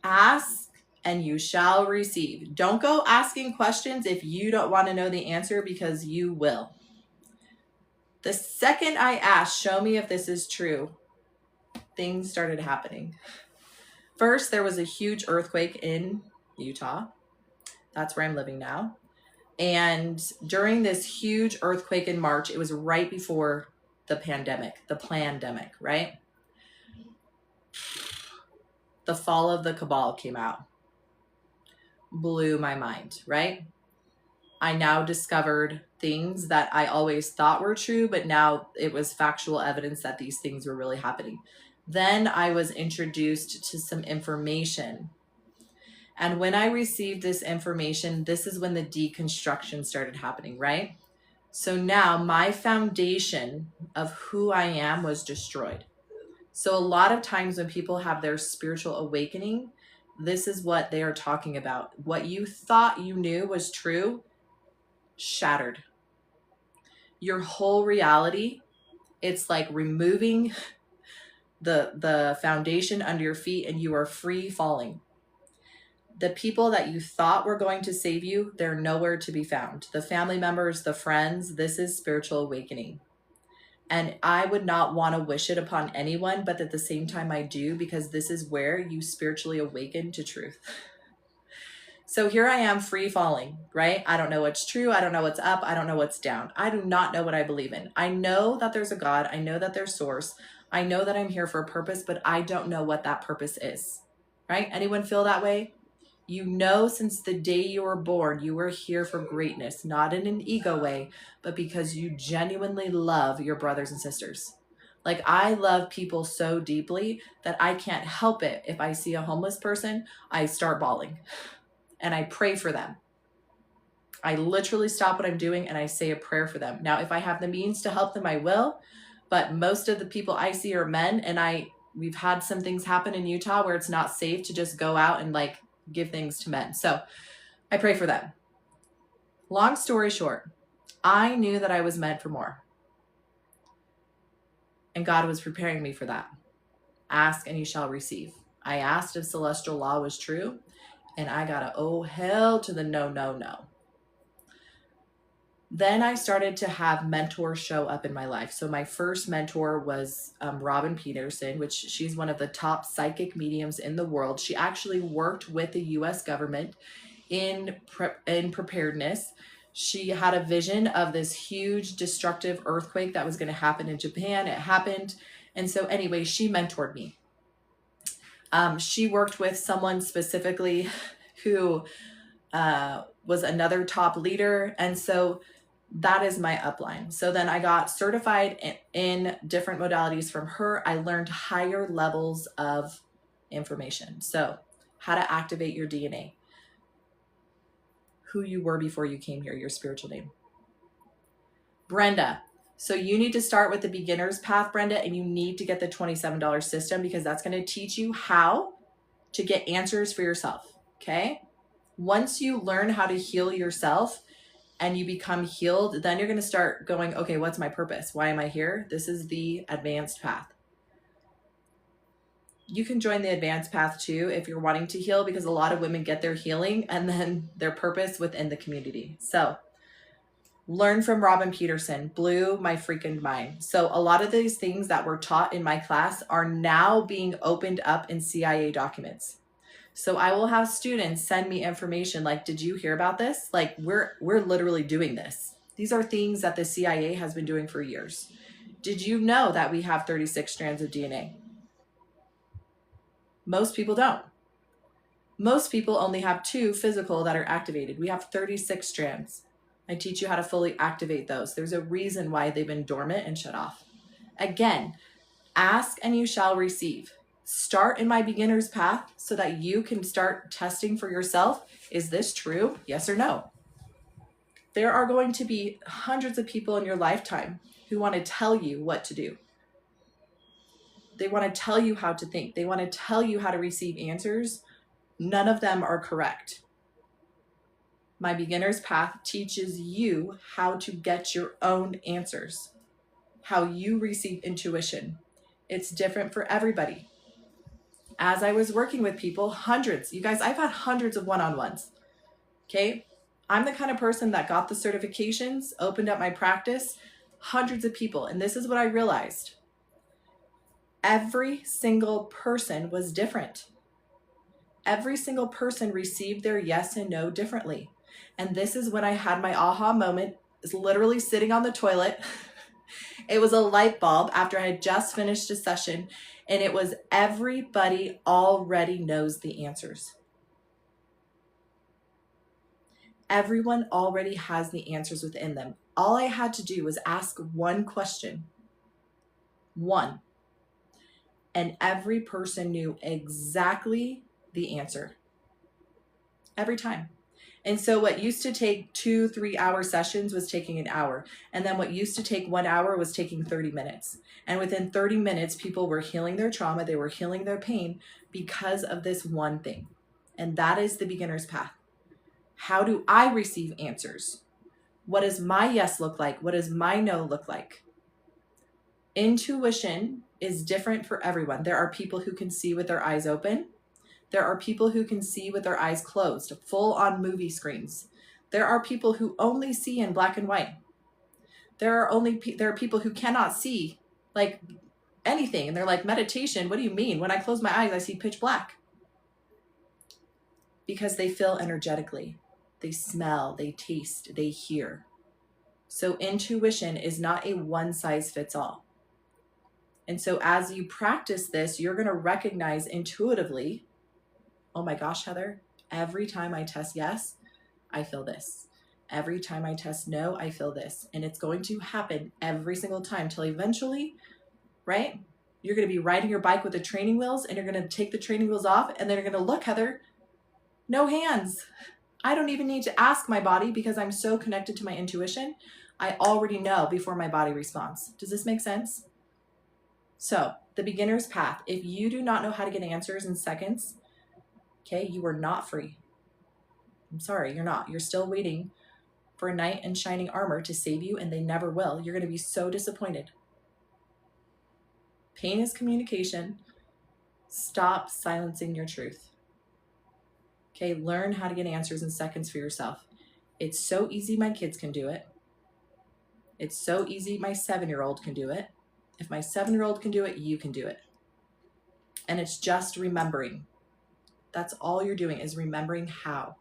ask and you shall receive. Don't go asking questions if you don't want to know the answer, because you will. The second I asked, show me if this is true, things started happening. First, there was a huge earthquake in Utah. That's where I'm living now. And during this huge earthquake in March, it was right before the pandemic, right? The Fall of the Cabal came out. Blew my mind, right? I now discovered things that I always thought were true, but now it was factual evidence that these things were really happening. Then I was introduced to some information. And when I received this information, this is when the deconstruction started happening, right? So now my foundation of who I am was destroyed. So a lot of times when people have their spiritual awakening, this is what they are talking about. What you thought you knew was true, shattered. Your whole reality, it's like removing the foundation under your feet, and you are free falling. The people that you thought were going to save you, they're nowhere to be found. The family members, the friends, this is spiritual awakening. And I would not want to wish it upon anyone, but at the same time I do, because this is where you spiritually awaken to truth. So here I am free falling, right? I don't know what's true. I don't know what's up. I don't know what's down. I do not know what I believe in. I know that there's a God. I know that there's source. I know that I'm here for a purpose, but I don't know what that purpose is, right? Anyone feel that way? You know, since the day you were born, you were here for greatness, not in an ego way, but because you genuinely love your brothers and sisters. Like, I love people so deeply that I can't help it. If I see a homeless person, I start bawling and I pray for them. I literally stop what I'm doing and I say a prayer for them. Now, if I have the means to help them, I will. But most of the people I see are men, and we've had some things happen in Utah where it's not safe to just go out and like give things to men. So I pray for them. Long story short, I knew that I was meant for more. And God was preparing me for that. Ask and you shall receive. I asked if celestial law was true, and I got a oh hell to the no, no, no. Then I started to have mentors show up in my life. So my first mentor was Robin Peterson, which she's one of the top psychic mediums in the world. She actually worked with the U.S. government in preparedness. She had a vision of this huge destructive earthquake that was going to happen in Japan. It happened. And so anyway, she mentored me. She worked with someone specifically who was another top leader. And so that is my upline. So then I got certified in different modalities from her. I learned higher levels of information. So how to activate your DNA, who you were before you came here, your spiritual name. Brenda. So you need to start with the beginner's path, Brenda, and you need to get the $27 system because that's going to teach you how to get answers for yourself. Okay. Once you learn how to heal yourself and you become healed, then you're going to start going, okay, what's my purpose? Why am I here? This is the advanced path. You can join the advanced path too if you're wanting to heal, because a lot of women get their healing and then their purpose within the community. So learn from Robin Peterson, blew my freaking mind. So a lot of these things that were taught in my class are now being opened up in CIA documents. So I will have students send me information like, did you hear about this? Like we're literally doing this. These are things that the CIA has been doing for years. Did you know that we have 36 strands of DNA? Most people don't. Most people only have 2 physical that are activated. We have 36 strands. I teach you how to fully activate those. There's a reason why they've been dormant and shut off. Again, ask and you shall receive. Start in my beginner's path so that you can start testing for yourself. Is this true? Yes or no? There are going to be hundreds of people in your lifetime who want to tell you what to do. They want to tell you how to think. They want to tell you how to receive answers. None of them are correct. My beginner's path teaches you how to get your own answers, how you receive intuition. It's different for everybody. As I was working with people, hundreds, you guys, I've had hundreds of one-on-ones. Okay. I'm the kind of person that got the certifications, opened up my practice, hundreds of people. And this is what I realized. Every single person was different. Every single person received their yes and no differently. And this is when I had my aha moment. It's literally sitting on the toilet. It was a light bulb after I had just finished a session, and it was everybody already knows the answers. Everyone already has the answers within them. All I had to do was ask one question. One. And every person knew exactly the answer. Every time. And so what used to take 2-3 hour sessions was taking an hour. And then what used to take 1 hour was taking 30 minutes. And within 30 minutes, people were healing their trauma. They were healing their pain because of this one thing. And that is the beginner's path. How do I receive answers? What does my yes look like? What does my no look like? Intuition is different for everyone. There are people who can see with their eyes open. There are people who can see with their eyes closed, full on movie screens. There are people who only see in black and white. There are people who cannot see like anything. And they're like, meditation, what do you mean? When I close my eyes, I see pitch black. Because they feel energetically. They smell, they taste, they hear. So intuition is not a one size fits all. And so as you practice this, you're going to recognize intuitively, oh my gosh, Heather, every time I test yes, I feel this. Every time I test no, I feel this. And it's going to happen every single time till eventually, right? You're going to be riding your bike with the training wheels and you're going to take the training wheels off and then you're going to look, Heather, no hands. I don't even need to ask my body because I'm so connected to my intuition. I already know before my body responds. Does this make sense? So the beginner's path, if you do not know how to get answers in seconds, okay, you are not free. I'm sorry, you're not. You're still waiting for a knight in shining armor to save you, and they never will. You're going to be so disappointed. Pain is communication. Stop silencing your truth. Okay, learn how to get answers in seconds for yourself. It's so easy, my kids can do it. It's so easy, my 7-year-old can do it. If my 7-year-old can do it, you can do it. And it's just remembering. That's all you're doing is remembering how.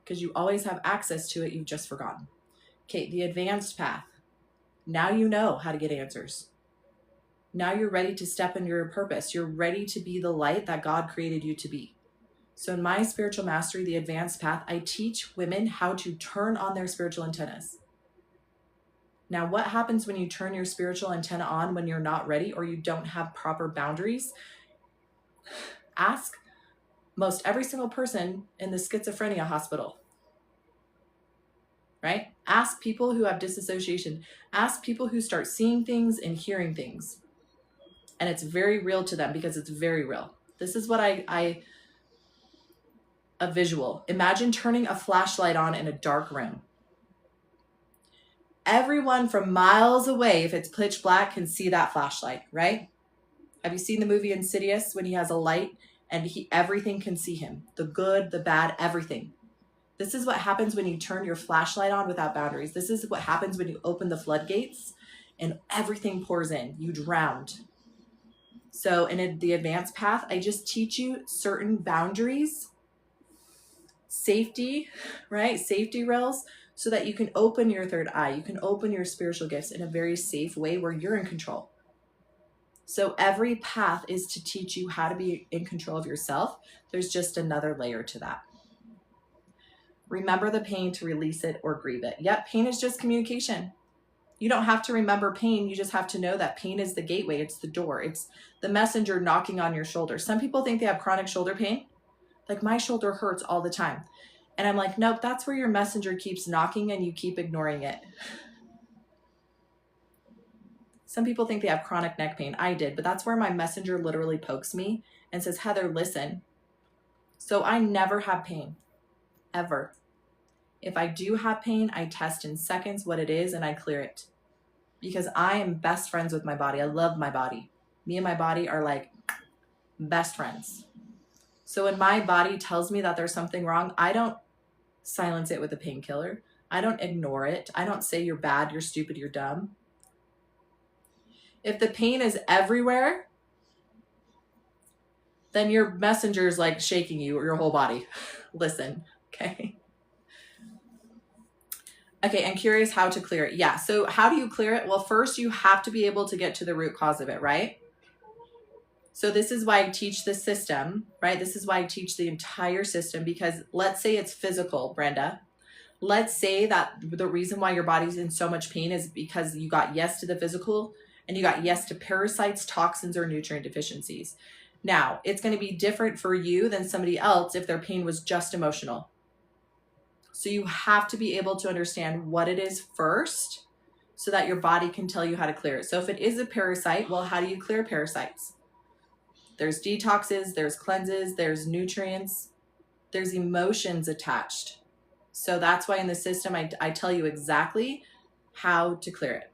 Because you always have access to it, you've just forgotten. Okay, the advanced path. Now you know how to get answers. Now you're ready to step into your purpose. You're ready to be the light that God created you to be. So in my spiritual mastery, the advanced path, I teach women how to turn on their spiritual antennas. Now, what happens when you turn your spiritual antenna on when you're not ready or you don't have proper boundaries? Ask most every single person in the schizophrenia hospital, right? Ask people who have disassociation. Ask people who start seeing things and hearing things. And it's very real to them because it's very real. This is what a visual. Imagine turning a flashlight on in a dark room. Everyone from miles away, if it's pitch black, can see that flashlight, right? Have you seen the movie Insidious when he has a light and everything can see him? The good, the bad, everything. This is what happens when you turn your flashlight on without boundaries. This is what happens when you open the floodgates and everything pours in. You drowned. So in the advanced path, I just teach you certain boundaries, safety, right? Safety rails, so that you can open your third eye. You can open your spiritual gifts in a very safe way where you're in control. So every path is to teach you how to be in control of yourself. There's just another layer to that. Remember the pain to release it or grieve it. Yep, pain is just communication. You don't have to remember pain. You just have to know that pain is the gateway. It's the door. It's the messenger knocking on your shoulder. Some people think they have chronic shoulder pain. Like, my shoulder hurts all the time. And I'm like, nope, that's where your messenger keeps knocking and you keep ignoring it. Some people think they have chronic neck pain. I did, but that's where my messenger literally pokes me and says, Heather, listen. So I never have pain, ever. If I do have pain, I test in seconds what it is and I clear it. Because I am best friends with my body. I love my body. Me and my body are like best friends. So when my body tells me that there's something wrong, I don't silence it with a painkiller. I don't ignore it. I don't say you're bad, you're stupid, you're dumb. If the pain is everywhere, then your messenger is like shaking you or your whole body. Listen, okay? Okay, I'm curious how to clear it. Yeah, so how do you clear it? Well, first you have to be able to get to the root cause of it, right? So this is why I teach the system, right? This is why I teach the entire system, because let's say it's physical, Brenda. Let's say that the reason why your body's in so much pain is because you got yes to the physical and you got yes to parasites, toxins, or nutrient deficiencies. Now, it's going to be different for you than somebody else if their pain was just emotional. So you have to be able to understand what it is first so that your body can tell you how to clear it. So if it is a parasite, well, how do you clear parasites? There's detoxes, there's cleanses, there's nutrients, there's emotions attached. So that's why in the system, I tell you exactly how to clear it.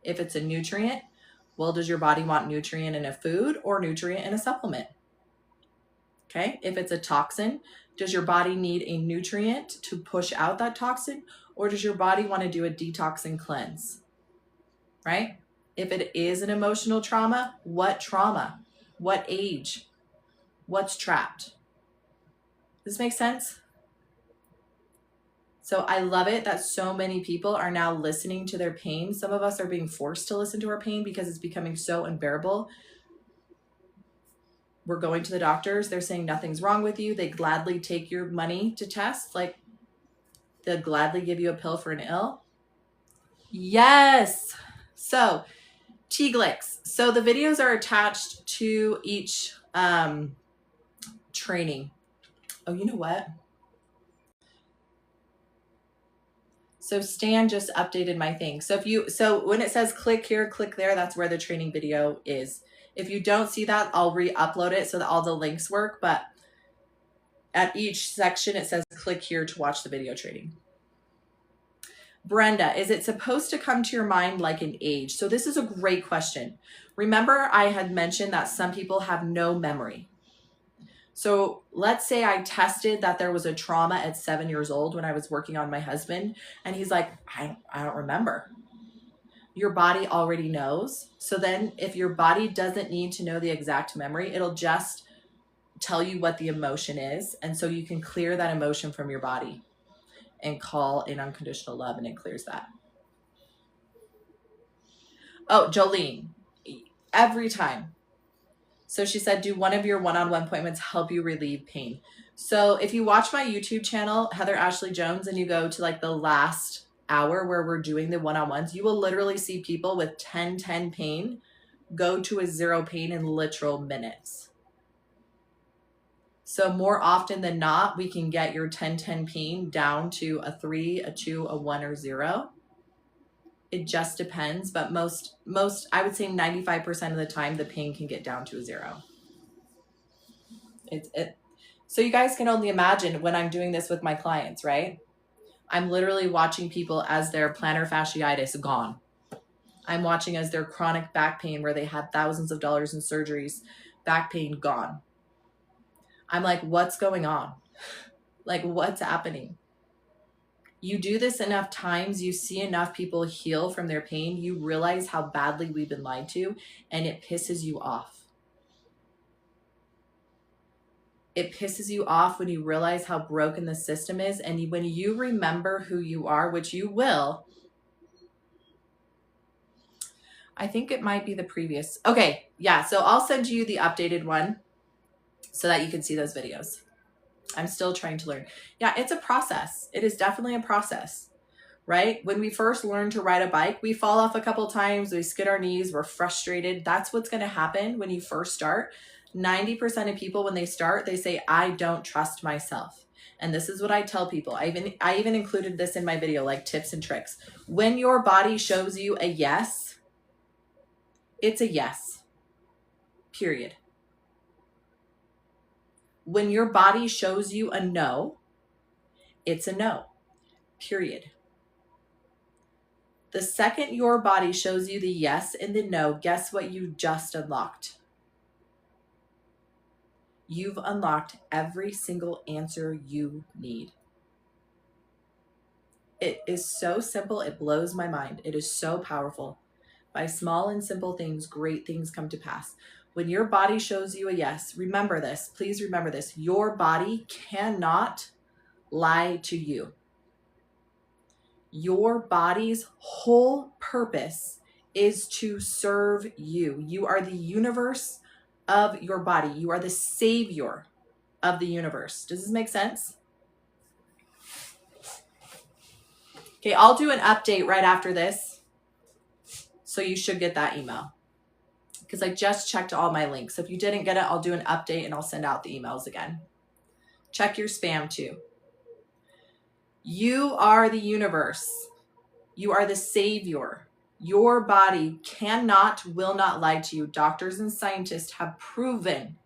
If it's a nutrient, well, does your body want nutrient in a food or nutrient in a supplement? Okay. If it's a toxin, does your body need a nutrient to push out that toxin, or does your body want to do a detox and cleanse? Right? If it is an emotional trauma, what trauma? What age? What's trapped? Does this make sense? So I love it that so many people are now listening to their pain. Some of us are being forced to listen to our pain because it's becoming so unbearable. We're going to the doctors. They're saying nothing's wrong with you. They gladly take your money to test. Like, they'll gladly give you a pill for an ill. Yes. So T-Glix. So the videos are attached to each training. Oh, you know what? So Stan just updated my thing. So when it says click here, click there, that's where the training video is. If you don't see that, I'll re-upload it so that all the links work. But at each section, it says click here to watch the video training. Brenda, is it supposed to come to your mind like an age? So this is a great question. Remember, I had mentioned that some people have no memory. So let's say I tested that there was a trauma at 7 years old when I was working on my husband, and he's like, I don't remember. Your body already knows. So then if your body doesn't need to know the exact memory, it'll just tell you what the emotion is. And so you can clear that emotion from your body and call in unconditional love, and it clears that. Oh, Jolene, every time. So she said, do one of your one-on-one appointments help you relieve pain? So if you watch my YouTube channel, Heather Ashley Jones, and you go to like the last hour where we're doing the one-on-ones, you will literally see people with 10-10 pain go to a 0 pain in literal minutes. So more often than not, we can get your 10-10 pain down to a 3, a 2, a 1, or 0. It just depends, but most, I would say 95% of the time, the pain can get down to a 0. So you guys can only imagine when I'm doing this with my clients, right? I'm literally watching people as their plantar fasciitis gone. I'm watching as their chronic back pain where they had thousands of dollars in surgeries, back pain gone. I'm like, what's going on? Like, what's happening? You do this enough times, you see enough people heal from their pain, you realize how badly we've been lied to, and it pisses you off. It pisses you off when you realize how broken the system is, and when you remember who you are, which you will. I think it might be the previous. Okay, yeah, so I'll send you the updated one so that you can see those videos. I'm still trying to learn. Yeah, it's a process. It is definitely a process, right? When we first learn to ride a bike, we fall off a couple times, we skid our knees, we're frustrated. That's what's going to happen when you first start. 90% of people, when they start, they say, I don't trust myself. And this is what I tell people. I even included this in my video, like tips and tricks. When your body shows you a yes, it's a yes, period. When your body shows you a no, it's a no, period. The second your body shows you the yes and the no, guess what you just unlocked? You've unlocked every single answer you need. It is so simple, it blows my mind. It is so powerful. By small and simple things, great things come to pass. When your body shows you a yes, remember this, please remember this. Your body cannot lie to you. Your body's whole purpose is to serve you. You are the universe of your body. You are the savior of the universe. Does this make sense? Okay, I'll do an update right after this. So you should get that email, because I just checked all my links. So if you didn't get it, I'll do an update and I'll send out the emails again. Check your spam too. You are the universe. You are the savior. Your body cannot, will not lie to you. Doctors and scientists have proven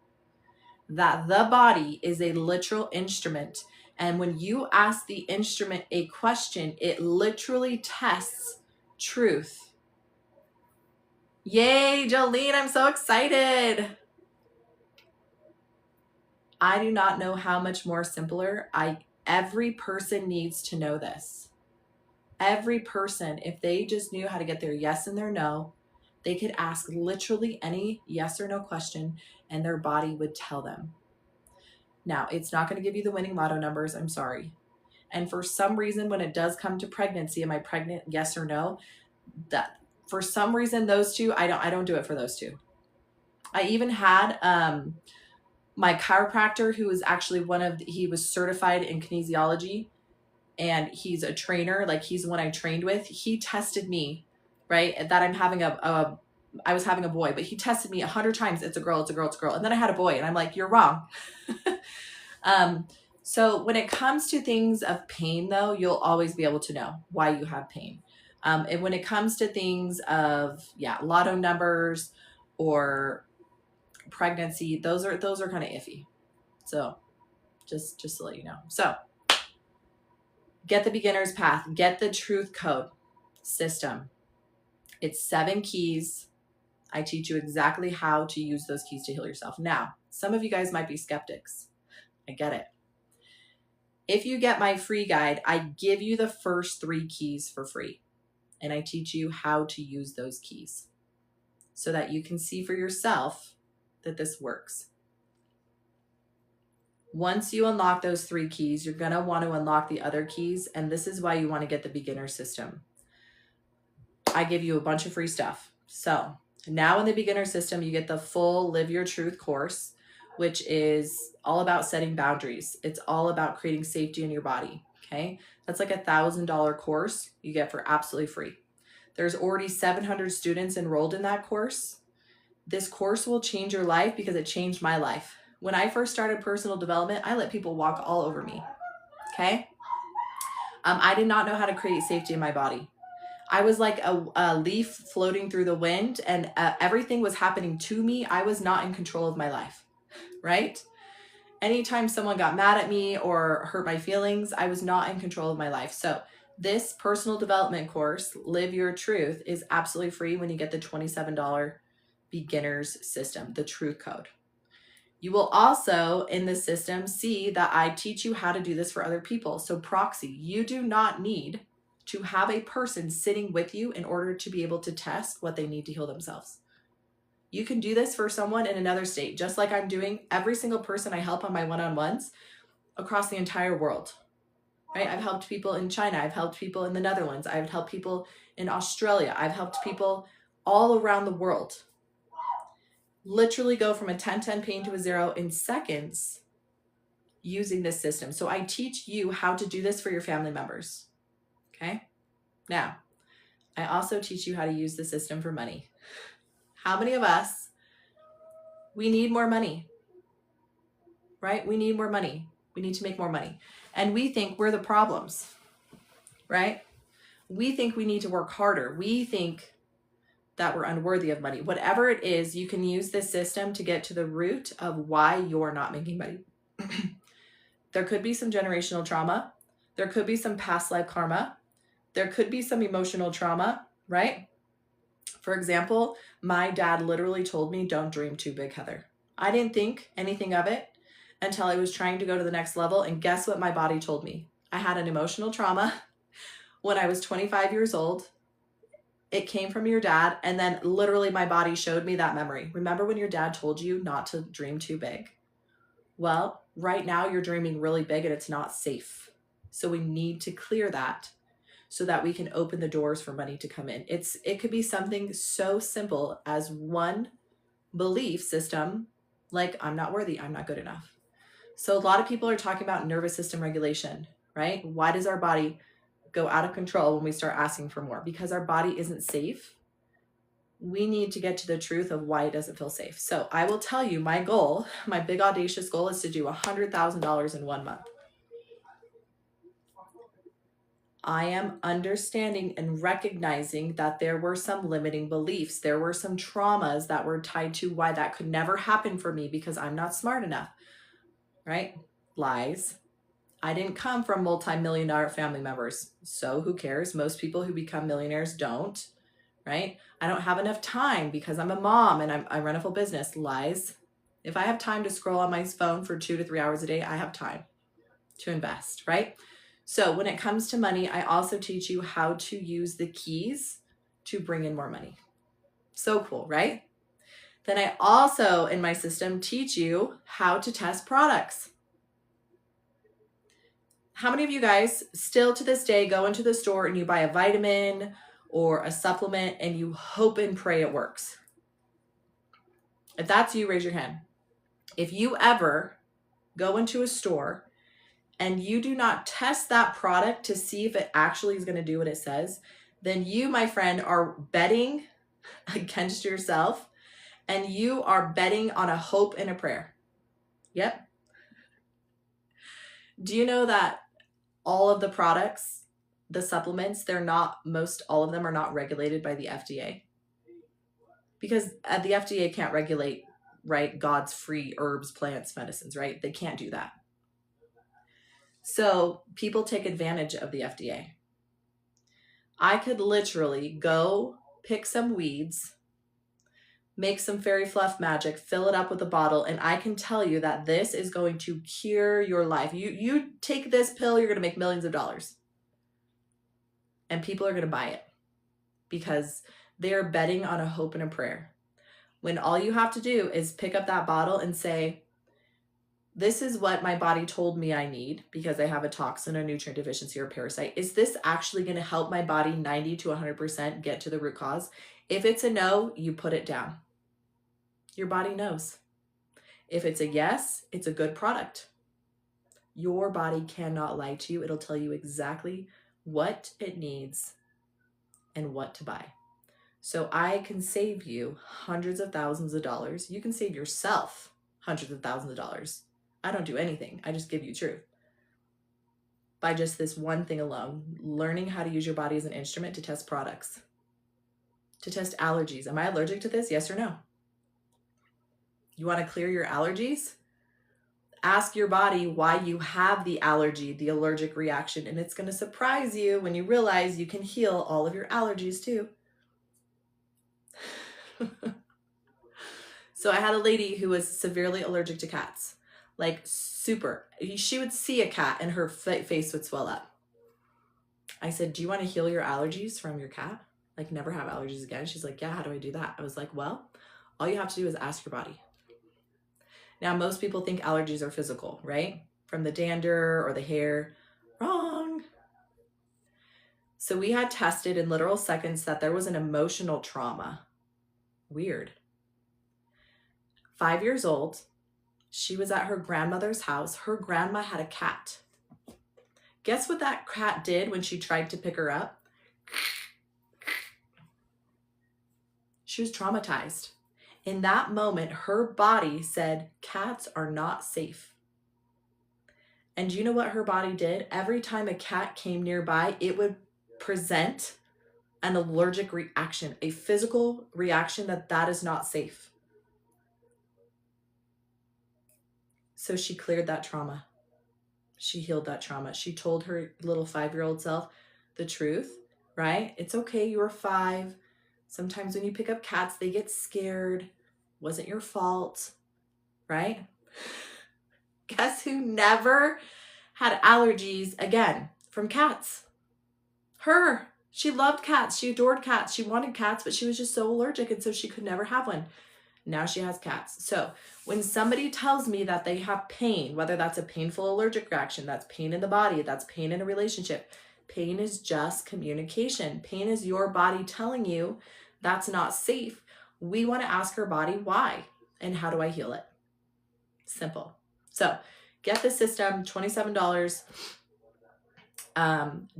that the body is a literal instrument. And when you ask the instrument a question, it literally tests truth. Yay, Jolene, I'm so excited. I do not know how much more simpler. Every person needs to know this. Every person, if they just knew how to get their yes and their no, they could ask literally any yes or no question and their body would tell them. Now, it's not going to give you the winning lotto numbers. I'm sorry. And for some reason, when it does come to pregnancy, am I pregnant? Yes or no? That for some reason, those two, I don't do it for those two. I even had my chiropractor, who was actually he was certified in kinesiology, and he's a trainer, like he's the one I trained with. He tested me, right, that I'm having I was having a boy, but he tested me 100 times. It's a girl, it's a girl, it's a girl. And then I had a boy and I'm like, you're wrong. So when it comes to things of pain, though, you'll always be able to know why you have pain. And when it comes to things of, lotto numbers or pregnancy, those are kind of iffy. So just to let you know. So get the beginner's path, get the truth code system. It's 7 keys. I teach you exactly how to use those keys to heal yourself. Now, some of you guys might be skeptics. I get it. If you get my free guide, I give you the first 3 keys for free. And I teach you how to use those keys so that you can see for yourself that this works. Once you unlock those 3 keys, you're going to want to unlock the other keys. And this is why you want to get the beginner system. I give you a bunch of free stuff. So now in the beginner system, you get the full Live Your Truth course, which is all about setting boundaries. It's all about creating safety in your body. Okay. That's like $1,000 course you get for absolutely free. There's already 700 students enrolled in that course. This course will change your life because it changed my life. When I first started personal development, I let people walk all over me. Okay. I did not know how to create safety in my body. I was like a leaf floating through the wind, and everything was happening to me. I was not in control of my life, right? Anytime someone got mad at me or hurt my feelings, I was not in control of my life. So this personal development course, Live Your Truth, is absolutely free when you get the $27 beginner's system, the truth code. You will also in the system see that I teach you how to do this for other people. So proxy, you do not need to have a person sitting with you in order to be able to test what they need to heal themselves. You can do this for someone in another state, just like I'm doing every single person I help on my one-on-ones across the entire world, right? I've helped people in China. I've helped people in the Netherlands. I've helped people in Australia. I've helped people all around the world literally go from a 10-10 pain to a 0 in seconds using this system. So I teach you how to do this for your family members. Okay. Now, I also teach you how to use the system for money. How many of us, we need more money, right? We need more money. We need to make more money. And we think we're the problems, right? We think we need to work harder. We think that we're unworthy of money. Whatever it is, you can use this system to get to the root of why you're not making money. There could be some generational trauma. There could be some past life karma. There could be some emotional trauma, right? For example, my dad literally told me, don't dream too big, Heather. I didn't think anything of it until I was trying to go to the next level. And guess what my body told me? I had an emotional trauma when I was 25 years old. It came from your dad. And then literally my body showed me that memory. Remember when your dad told you not to dream too big? Well, right now you're dreaming really big and it's not safe. So we need to clear that so that we can open the doors for money to come in. It could be something so simple as one belief system, like I'm not worthy, I'm not good enough. So a lot of people are talking about nervous system regulation, right? Why does our body go out of control when we start asking for more? Because our body isn't safe. We need to get to the truth of why it doesn't feel safe. So I will tell you my goal, my big audacious goal is to do $100,000 in 1 month. I am understanding and recognizing that there were some limiting beliefs. There were some traumas that were tied to why that could never happen for me because I'm not smart enough, right? Lies. I didn't come from multi-million-dollar family members. So who cares? Most people who become millionaires don't, right? I don't have enough time because I'm a mom and I run a full business. Lies. If I have time to scroll on my phone for 2 to 3 hours a day, I have time to invest, right? So when it comes to money, I also teach you how to use the keys to bring in more money. So cool, right? Then I also, in my system, teach you how to test products. How many of you guys still to this day go into the store and you buy a vitamin or a supplement and you hope and pray it works? If that's you, raise your hand. If you ever go into a store and you do not test that product to see if it actually is going to do what it says, then you, my friend, are betting against yourself and you are betting on a hope and a prayer. Yep. Do you know that all of the products, the supplements, all of them are not regulated by the FDA? Because the FDA can't regulate, right, God's free herbs, plants, medicines, right? They can't do that. So people take advantage of the FDA. I could literally go pick some weeds, make some fairy fluff magic, fill it up with a bottle, and I can tell you that this is going to cure your life. You take this pill, you're going to make millions of dollars. And people are going to buy it because they are betting on a hope and a prayer. When all you have to do is pick up that bottle and say, this is what my body told me I need because I have a toxin, a nutrient deficiency, or a parasite. Is this actually going to help my body 90 to 100% get to the root cause? If it's a no, you put it down. Your body knows. If it's a yes, it's a good product. Your body cannot lie to you. It'll tell you exactly what it needs and what to buy. So I can save you hundreds of thousands of dollars. You can save yourself hundreds of thousands of dollars. I don't do anything. I just give you truth. By just this one thing alone, learning how to use your body as an instrument to test products, to test allergies. Am I allergic to this? Yes or no? You want to clear your allergies? Ask your body why you have the allergy, the allergic reaction, and it's going to surprise you when you realize you can heal all of your allergies too. So I had a lady who was severely allergic to cats, like super. She would see a cat and her face would swell up. I said, do you want to heal your allergies from your cat? Like never have allergies again? She's like, yeah, how do I do that? I was like, well, all you have to do is ask your body. Now, most people think allergies are physical, right? From the dander or the hair. Wrong. So we had tested in literal seconds that there was an emotional trauma. Weird. 5 years old, she was at her grandmother's house. Her grandma had a cat. Guess what that cat did when she tried to pick her up? She was traumatized. In that moment, her body said, cats are not safe. And do you know what her body did? Every time a cat came nearby, it would present an allergic reaction, a physical reaction that is not safe. So she cleared that trauma. She healed that trauma. She told her little 5-year-old self the truth, right? It's okay, you were 5. Sometimes when you pick up cats, they get scared. Wasn't your fault, right? Guess who never had allergies again from cats? Her. She loved cats. She adored cats. She wanted cats, but she was just so allergic, and so she could never have one. Now she has cats. So when somebody tells me that they have pain, whether that's a painful allergic reaction, that's pain in the body, that's pain in a relationship, pain is just communication. Pain is your body telling you that's not safe. We want to ask our body why and how do I heal it? Simple. So get the system, $27.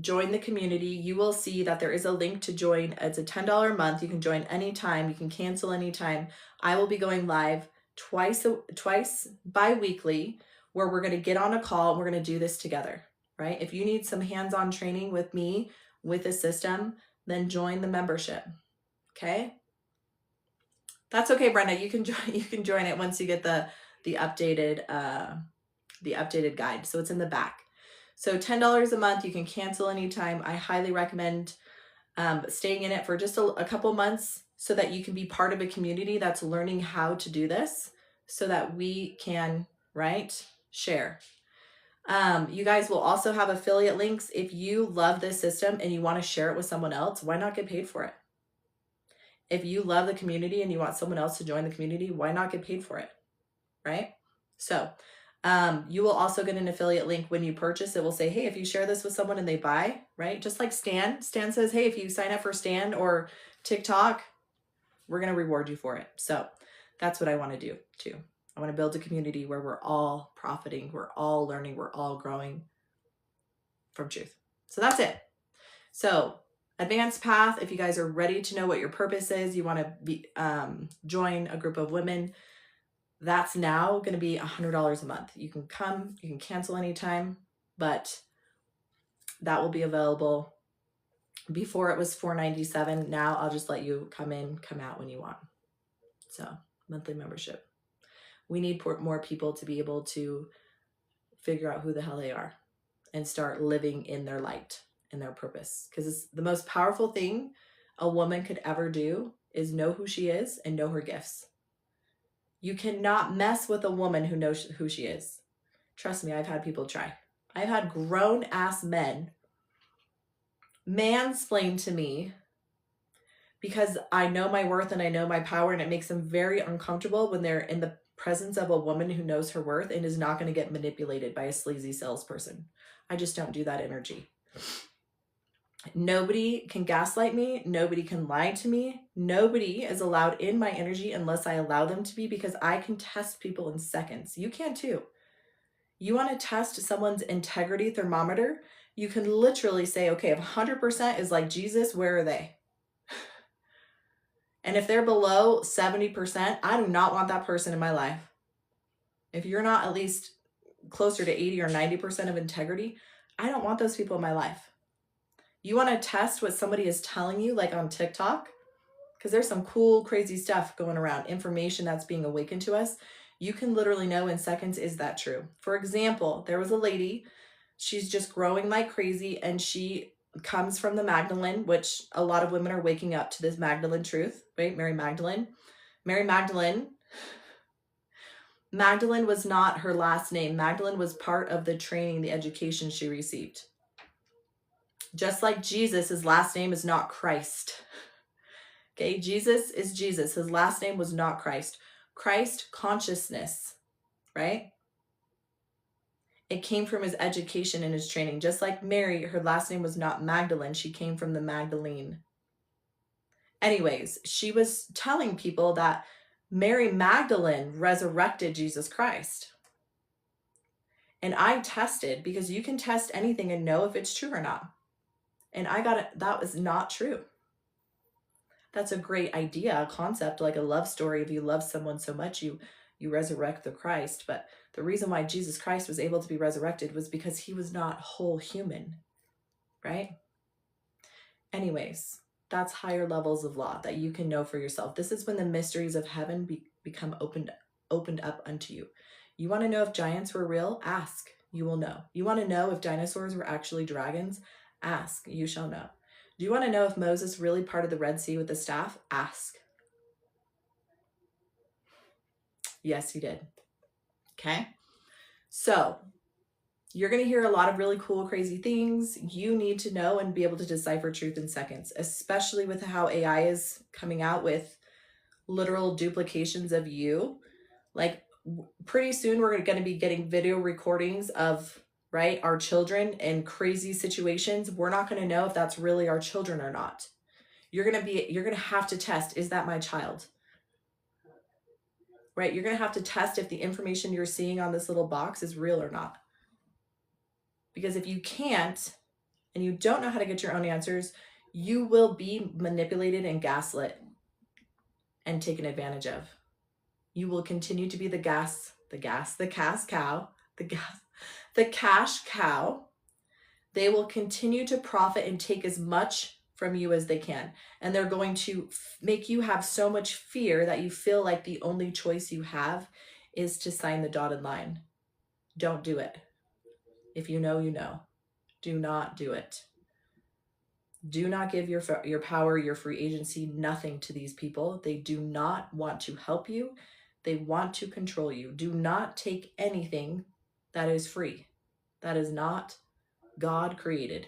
Join the community. You will see that there is a link to join. It's a $10 a month. You can join anytime. You can cancel anytime. I will be going live twice bi-weekly where we're going to get on a call and we're going to do this together, right? If you need some hands-on training with me with a system, then join the membership. Okay? That's okay, Brenda. You can join it once you get the updated guide. So it's in the back. So $10 a month, you can cancel anytime. I highly recommend staying in it for just a couple months so that you can be part of a community that's learning how to do this so that we can, right, share. You guys will also have affiliate links. If you love this system and you want to share it with someone else, why not get paid for it? If you love the community and you want someone else to join the community, why not get paid for it, right? So you will also get an affiliate link when you purchase. It will say, hey, if you share this with someone and they buy, right? Just like Stan says, hey, if you sign up for Stan or TikTok, we're going to reward you for it. So that's what I want to do too. I want to build a community where we're all profiting, we're all learning, we're all growing from truth. So that's it. So advanced path, if you guys are ready to know what your purpose is, you want to be join a group of women, that's now going to be $100 a month. You can come, you can cancel anytime. but that will be available. Before it was $4.97. Now I'll just let you come in, come out when you want. So monthly membership. We need more people to be able to figure out who the hell they are and start living in their light and their purpose. Because it's the most powerful thing a woman could ever do is know who she is and know her gifts. You cannot mess with a woman who knows who she is. Trust me, I've had people try. I've had grown ass men mansplain to me because I know my worth and I know my power, and it makes them very uncomfortable when they're in the presence of a woman who knows her worth and is not going to get manipulated by a sleazy salesperson. I just don't do that energy. Nobody can gaslight me. Nobody can lie to me. Nobody is allowed in my energy unless I allow them to be, because I can test people in seconds. You can too. You want to test someone's integrity thermometer? You can literally say, okay, if 100% is like Jesus, where are they? And if they're below 70%, I do not want that person in my life. If you're not at least closer to 80 or 90% of integrity, I don't want those people in my life. You want to test what somebody is telling you, like on TikTok? Because there's some cool, crazy stuff going around, information that's being awakened to us. You can literally know in seconds, is that true? For example, there was a lady, she's just growing like crazy, and she comes from the Magdalene, which a lot of women are waking up to this Magdalene truth, right? Mary Magdalene. Magdalene was not her last name. Magdalene was part of the training, the education she received. Just like Jesus, his last name is not Christ. Okay, Jesus is Jesus. His last name was not Christ. Christ consciousness, right? It came from his education and his training. Just like Mary, her last name was not Magdalene. She came from the Magdalene. Anyways, she was telling people that Mary Magdalene resurrected Jesus Christ. And I tested, because you can test anything and know if it's true or not. And I got it. That was not true. That's a great idea, a concept, like a love story. If you love someone so much, you resurrect the Christ. But the reason why Jesus Christ was able to be resurrected was because he was not whole human, right? Anyways, that's higher levels of law that you can know for yourself. This is when the mysteries of heaven become opened up unto you. You want to know if giants were real? Ask, you will know. You want to know if dinosaurs were actually dragons? Ask, you shall know. Do you want to know if Moses really parted the Red Sea with the staff? Ask. Yes, he did. Okay. So you're going to hear a lot of really cool, crazy things. You need to know and be able to decipher truth in seconds, especially with how AI is coming out with literal duplications of you. Like pretty soon we're going to be getting video recordings of, right, our children in crazy situations. We're not going to know if that's really our children or not. You're going to have to test, is that my child? Right? You're going to have to test if the information you're seeing on this little box is real or not. Because if you can't, and you don't know how to get your own answers, you will be manipulated and gaslit and taken advantage of. You will continue to be the cash cow. They will continue to profit and take as much from you as they can. And they're going to make you have so much fear that you feel like the only choice you have is to sign the dotted line. Don't do it. If you know, you know. Do not do it. Do not give your power, your free agency, nothing to these people. They do not want to help you. They want to control you. Do not take anything that is free. That is not God created.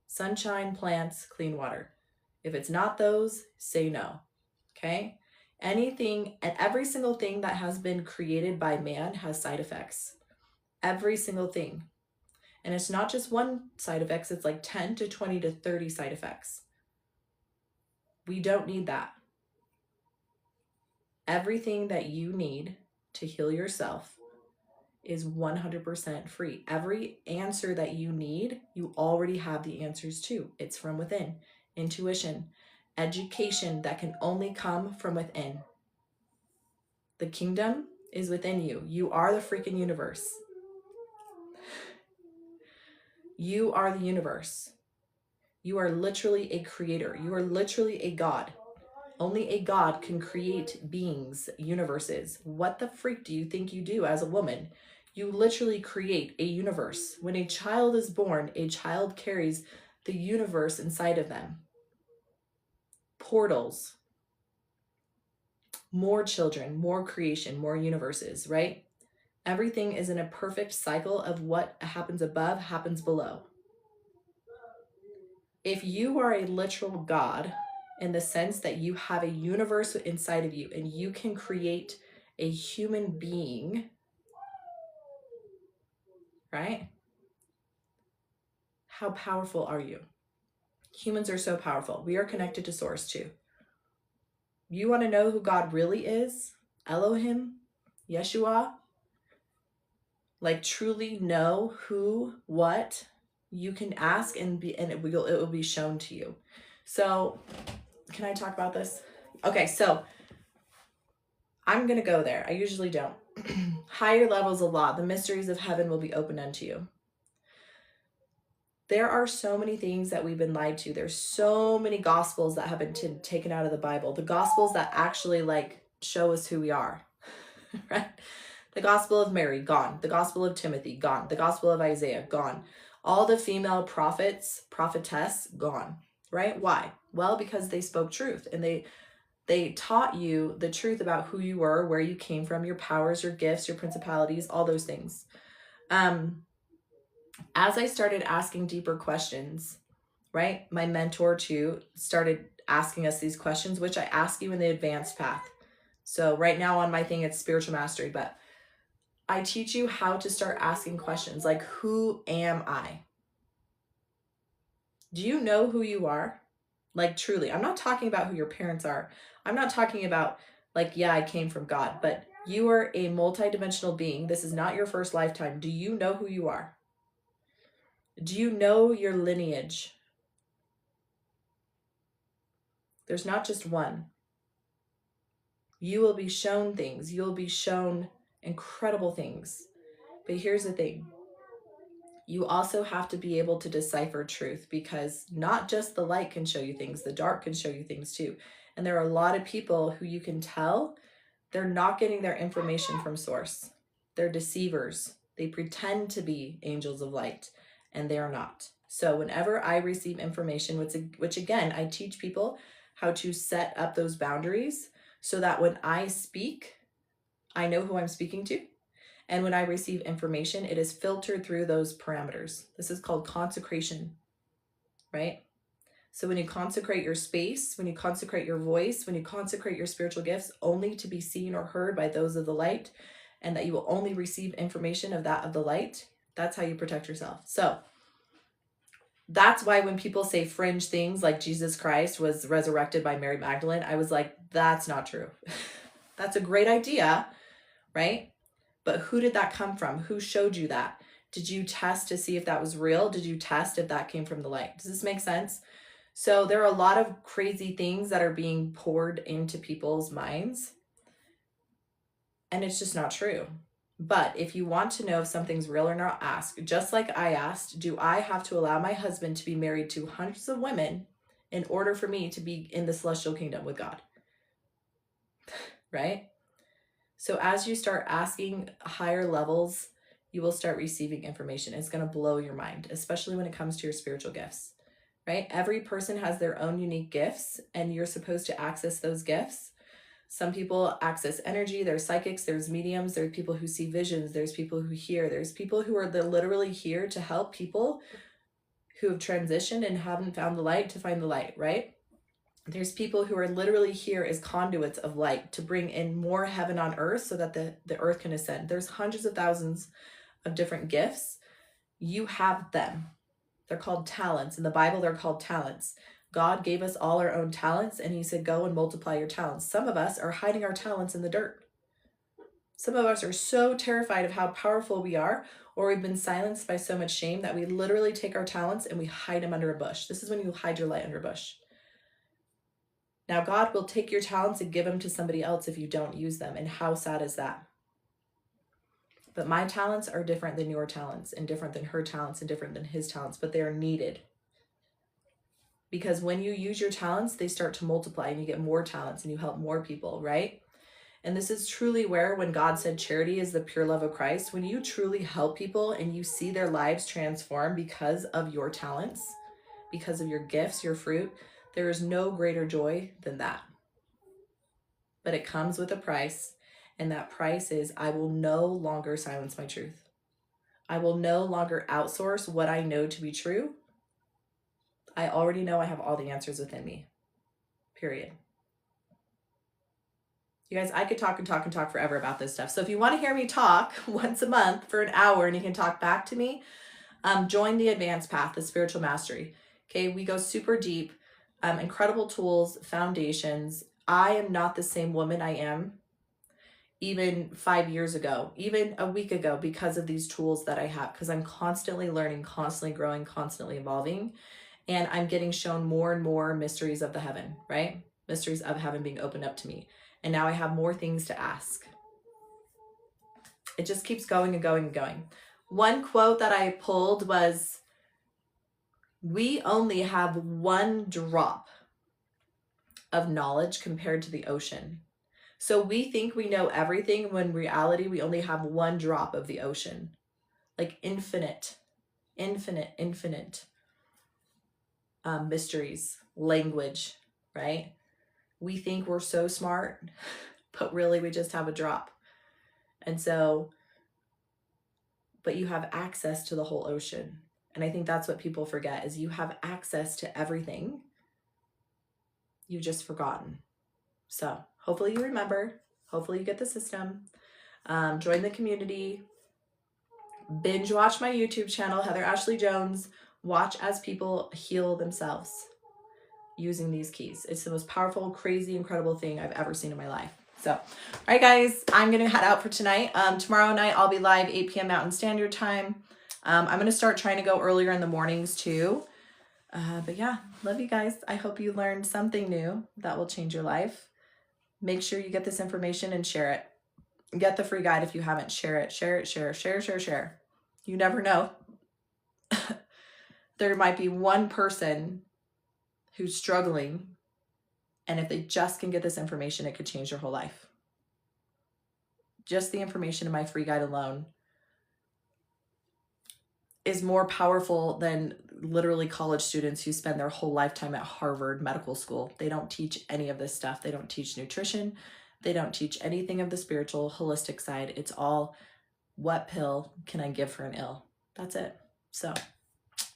Sunshine, plants, clean water. If it's not those, say no. Okay? Anything and every single thing that has been created by man has side effects. Every single thing. And it's not just one side effects, it's like 10 to 20 to 30 side effects. We don't need that. Everything that you need to heal yourself is 100% free. Every answer that you need, you already have the answers to. It's from within. Intuition, education that can only come from within. The kingdom is within you. You are the freaking universe. You are the universe. You are literally a creator. You are literally a God. Only a God can create beings, universes. What the freak do you think you do as a woman? You literally create a universe. When a child is born, a child carries the universe inside of them. Portals, more children, more creation, more universes, right? Everything is in a perfect cycle of what happens above happens below. If you are a literal God, in the sense that you have a universe inside of you and you can create a human being, right? How powerful are you? Humans are so powerful. We are connected to source too. You want to know who God really is? Elohim, Yeshua, like truly know who, what, you can ask and it will be shown to you. So can I talk about this? Okay, so I'm going to go there. I usually don't. Higher levels of law, the mysteries of heaven will be opened unto you. There are so many things that we've been lied to. There's so many gospels that have been taken out of the Bible. The gospels that actually like show us who we are, right? The gospel of Mary, gone. The gospel of Timothy, gone. The gospel of Isaiah, gone. All the female prophets, prophetess, gone, right? Why? Well, because they spoke truth and they taught you the truth about who you were, where you came from, your powers, your gifts, your principalities, all those things. As I started asking deeper questions, right? My mentor too started asking us these questions, which I ask you in the advanced path. So right now on my thing, it's spiritual mastery, but I teach you how to start asking questions like, who am I? Do you know who you are? Like truly, I'm not talking about who your parents are. I'm not talking about like, yeah, I came from God, but you are a multidimensional being. This is not your first lifetime. Do you know who you are? Do you know your lineage? There's not just one. You will be shown things. You'll be shown incredible things. But here's the thing. You also have to be able to decipher truth, because not just the light can show you things, the dark can show you things too. And there are a lot of people who you can tell they're not getting their information from source. They're deceivers. They pretend to be angels of light and they are not. So whenever I receive information, which again, I teach people how to set up those boundaries so that when I speak, I know who I'm speaking to. And when I receive information, it is filtered through those parameters. This is called consecration, right? So when you consecrate your space, when you consecrate your voice, when you consecrate your spiritual gifts only to be seen or heard by those of the light, and that you will only receive information of that of the light, that's how you protect yourself. So that's why when people say fringe things like Jesus Christ was resurrected by Mary Magdalene, I was like, that's not true. That's a great idea, right? But who did that come from? Who showed you that? Did you test to see if that was real? Did you test if that came from the light? Does this make sense? So there are a lot of crazy things that are being poured into people's minds, and it's just not true. But if you want to know if something's real or not, ask. Just like I asked, do I have to allow my husband to be married to hundreds of women in order for me to be in the celestial kingdom with God? Right? So as you start asking higher levels, you will start receiving information. It's going to blow your mind, especially when it comes to your spiritual gifts, right? Every person has their own unique gifts, and you're supposed to access those gifts. Some people access energy. There's psychics, there's mediums, there's people who see visions, there's people who hear, there's people who are literally here to help people who have transitioned and haven't found the light to find the light, right? There's people who are literally here as conduits of light to bring in more heaven on earth so that the earth can ascend. There's hundreds of thousands of different gifts. You have them. They're called talents. In the Bible, they're called talents. God gave us all our own talents, and he said, go and multiply your talents. Some of us are hiding our talents in the dirt. Some of us are so terrified of how powerful we are, or we've been silenced by so much shame that we literally take our talents and we hide them under a bush. This is when you hide your light under a bush. Now, God will take your talents and give them to somebody else if you don't use them. And how sad is that? But my talents are different than your talents, and different than her talents, and different than his talents, but they are needed. Because when you use your talents, they start to multiply and you get more talents and you help more people, right? And this is truly where, when God said charity is the pure love of Christ, when you truly help people and you see their lives transform because of your talents, because of your gifts, your fruit, there is no greater joy than that. But it comes with a price, and that price is I will no longer silence my truth. I will no longer outsource what I know to be true. I already know I have all the answers within me, period. You guys, I could talk and talk and talk forever about this stuff. So if you want to hear me talk once a month for an hour and you can talk back to me, join the Advanced Path, the Spiritual Mastery. Okay, we go super deep, incredible tools, foundations. I am not the same woman I am even 5 years ago, even a week ago, because of these tools that I have, because I'm constantly learning, constantly growing, constantly evolving, and I'm getting shown more and more mysteries of the heaven, right? Mysteries of heaven being opened up to me. And now I have more things to ask. It just keeps going and going and going. One quote that I pulled was, we only have one drop of knowledge compared to the ocean. So we think we know everything when in reality we only have one drop of the ocean. Like infinite mysteries, language, right? We think we're so smart, but really we just have a drop. And so, but you have access to the whole ocean. And I think that's what people forget, is you have access to everything. You've just forgotten. So hopefully you remember, hopefully you get the system, join the community, binge watch my YouTube channel, Heather Ashley Jones, watch as people heal themselves using these keys. It's the most powerful, crazy, incredible thing I've ever seen in my life. So, all right, guys, I'm going to head out for tonight. Tomorrow night, I'll be live 8 p.m. Mountain Standard Time. I'm going to start trying to go earlier in the mornings too. But yeah, love you guys. I hope you learned something new that will change your life. Make sure you get this information and share it. Get the free guide if you haven't. Share it, share it, share. You never know. There might be one person who's struggling, and if they just can get this information, it could change their whole life. Just the information in my free guide alone is more powerful than literally college students who spend their whole lifetime at Harvard Medical School. They don't teach any of this stuff. They don't teach nutrition. They don't teach anything of the spiritual, holistic side. It's all, what pill can I give for an ill? That's it. So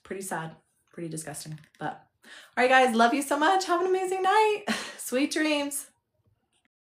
pretty sad, pretty disgusting. But all right, guys, love you so much. Have an amazing night. Sweet dreams.